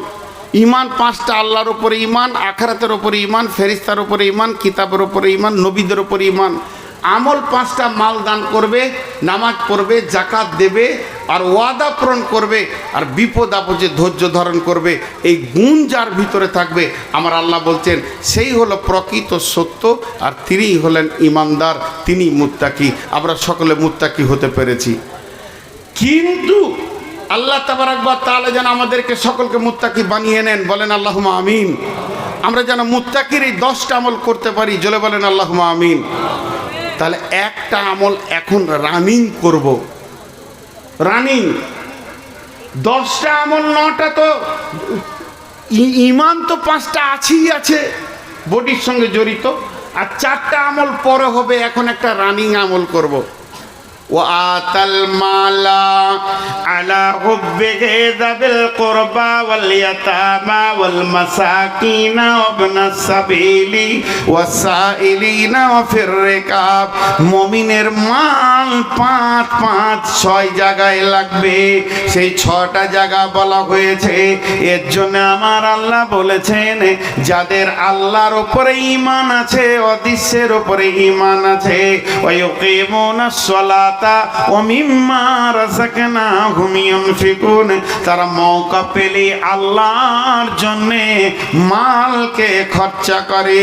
ঈমান 5টা, আল্লাহর উপরে ঈমান, আখিরাতের উপরে ঈমান, ফেরেশতার উপরে ঈমান, কিতাবের উপরে ঈমান, নবীদের উপরে ঈমান। আমল 5টা, মাল দান করবে, নামাজ পড়বে, জাকাত দেবে, আর ওয়াদা পূরণ করবে, আর বিপদ আপদে ধৈর্য ধারণ করবে। এই গুণ যার ভিতরে থাকবে, আমার আল্লাহ বলছেন সেই হলো প্রকৃত সত্য, আর তিনিই হলেন ঈমানদার, তিনি মুত্তাকি। আমরা সকলে মুত্তাকি হতে পেরেছি। কিন্তু আল্লাহ তাবারাক ওয়া তাআলা যেন আমাদেরকে সকলকে মুত্তাকি বানিয়ে নেন, বলেন আল্লাহুম্মা আমিন। আমরা যেন মুত্তাকির এই 10টা আমল করতে পারি, জোরে বলেন আল্লাহুম্মা আমিন। তাহলে একটা আমল এখন রানিং করব, রানিং। 10টা আমল, 9টা তো ঈমান তো 5টা আছেই আছে, বডির সঙ্গে জড়িত, আর 4টা আমল পরে হবে। এখন একটা রানিং আমল করব। وآتى المال على حبه ذوي القربى واليتامى والمساكين وابن السبيل والسائلين وفي الركاب। মুমিনের মাল 5 জায়গায় লাগবে। সেই 6টা জায়গা বলা হয়েছে। এর জন্য আমার আল্লাহ বলেছেন, যাদের আল্লাহর উপরে ঈমান আছে, অদৃশ্যের উপরে ঈমান আছে, ওয়ায়ুকিমুনাস সালাত ও মিম্মা রাযাকনাহুম ইউনফিকুন, তারা মওকা পেলে আল্লাহর জন্য মালকে খরচা করে।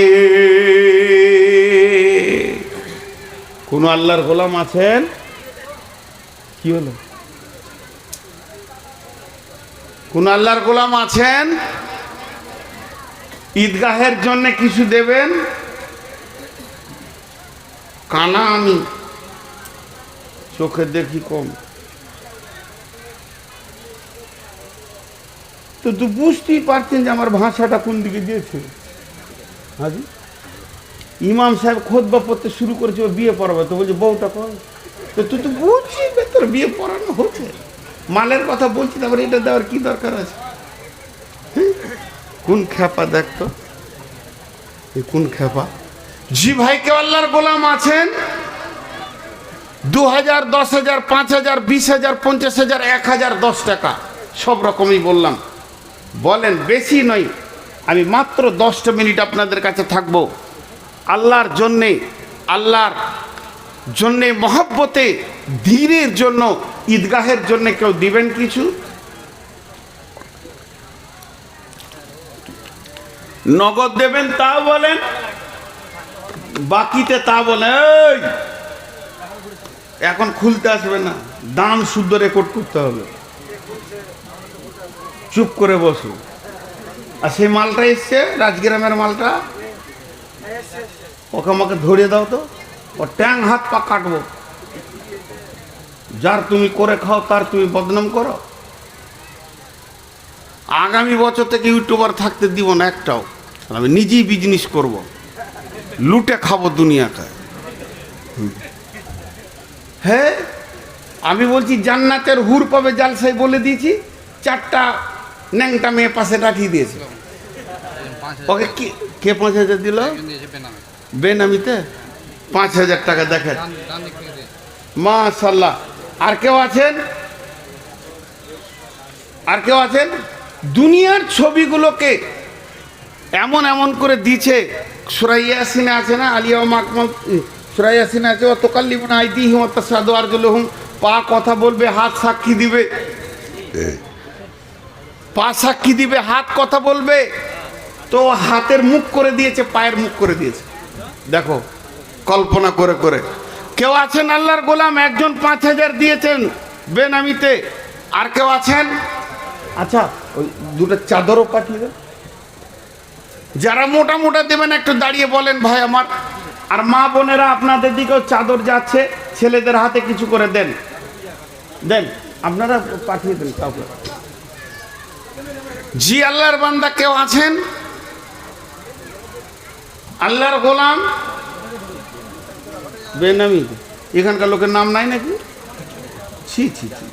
কোন আল্লাহর গোলাম আছেন? কি হলো? কোন আল্লাহর গোলাম আছেন ঈদগাহের জন্য কিছু দেবেন? কানা আমি, চোখে দেখি কম, তো বুঝতেই পারছেন যে আমার ভাষাটা কোন দিকে দিয়েছে। হাজি ইমাম সাহেব খুতবা পড়তে শুরু করেছে, ও বিয়ে পড়াবে, তো বলছে বউটা কর, তো তুই তো বুঝছিস তোর বিয়ে পড়ানো হচ্ছে, মালের কথা বলছি, তারপরে এটা দেওয়ার কি দরকার আছে? কোন খেপা দেখতো, কোন খেপা। জি ভাই, কেউ আল্লাহর গোলাম আছেন? 2000, 10,000, 5,000, 20,000, 50,000, 1,000, 10 টাকা, সব রকমই বললাম। বলেন, বেশি নয়, আমি মাত্র 10টা মিনিট আপনাদের কাছে থাকবো। আল্লাহর জন্যে মহব্বতে, দ্বীনের জন্য, ঈদগাহের জন্য কেউ দিবেন কিছু? নগদ দেবেন তাও বলেন, বাকিতে তা বলে এই এখন খুলতে আসবে না, দাম শুদ্ধ রেকর্ড করতে হবে, চুপ করে বসু। আর সেই মালটা এসছে রাজগ্রামের মালটা, ওকে আমাকে ধরিয়ে দাও তো, ও ট্যাং হাত পা কাটবো। যার তুমি করে খাও তার তুমি বদনাম করো। আগামী বছর থেকে ইউটিউবার থাকতে দিব না একটাও, আমি নিজেই বিজনেস করব, লুটে খাবো দুনিয়াটা। হ্যাঁ আমি বলছি জান্নাতের হুর পাবে জালসাই বলে দিয়েছি, 4টা ন্যাংটা মেয়ে পাশে রাখিয়ে দিয়েছে। ওকে কে 5,000 দিল? বেনামিতে 5,000 টাকা দেখেন, মাশাআল্লাহ। আর কেউ আছেন? আর কেউ আছেন? দুনিয়ার ছবিগুলোকে এমন এমন করে দিচ্ছে। সূরা ইয়াসিনে আছে না, আলিয়া মাকমাল, সূরা ইয়াসিনে আছে ও তুকাল্লিমুনা আইদিহিম ওয়া তাশহাদু আরজুলুহুম, পা কথা বলবে, হাত সাক্ষী দিবে। পা সাক্ষী দিবে, হাত কথা বলবে। তো হাতের মুখ করে দিয়েছে, পায়ের মুখ করে দিয়েছে। দেখো কল্পনা করে করে। কেউ আছেন আল্লাহর গোলাম, একজন 5,000 দিয়েছেন বেনামিতে। আর কেউ আছেন? আচ্ছা ওই 2টা চাদরও পাঠিয়ে দেন। যারা মোটা মোটা দেবেন একটু দাঁড়িয়ে বলেন ভাই আমার। আর মা বোনেরা আপনাদের দিকেও চাদর যাচ্ছে, ছেলেদের হাতে কিছু করে দেন, দেন আপনারা পাঠিয়ে দেন কাউকে। জি আল্লাহর বান্দা কেউ আছেন? আল্লাহর গোলাম বেনামি, এখানকার লোকের নাম নাই নাকি? ছি ছি ছি।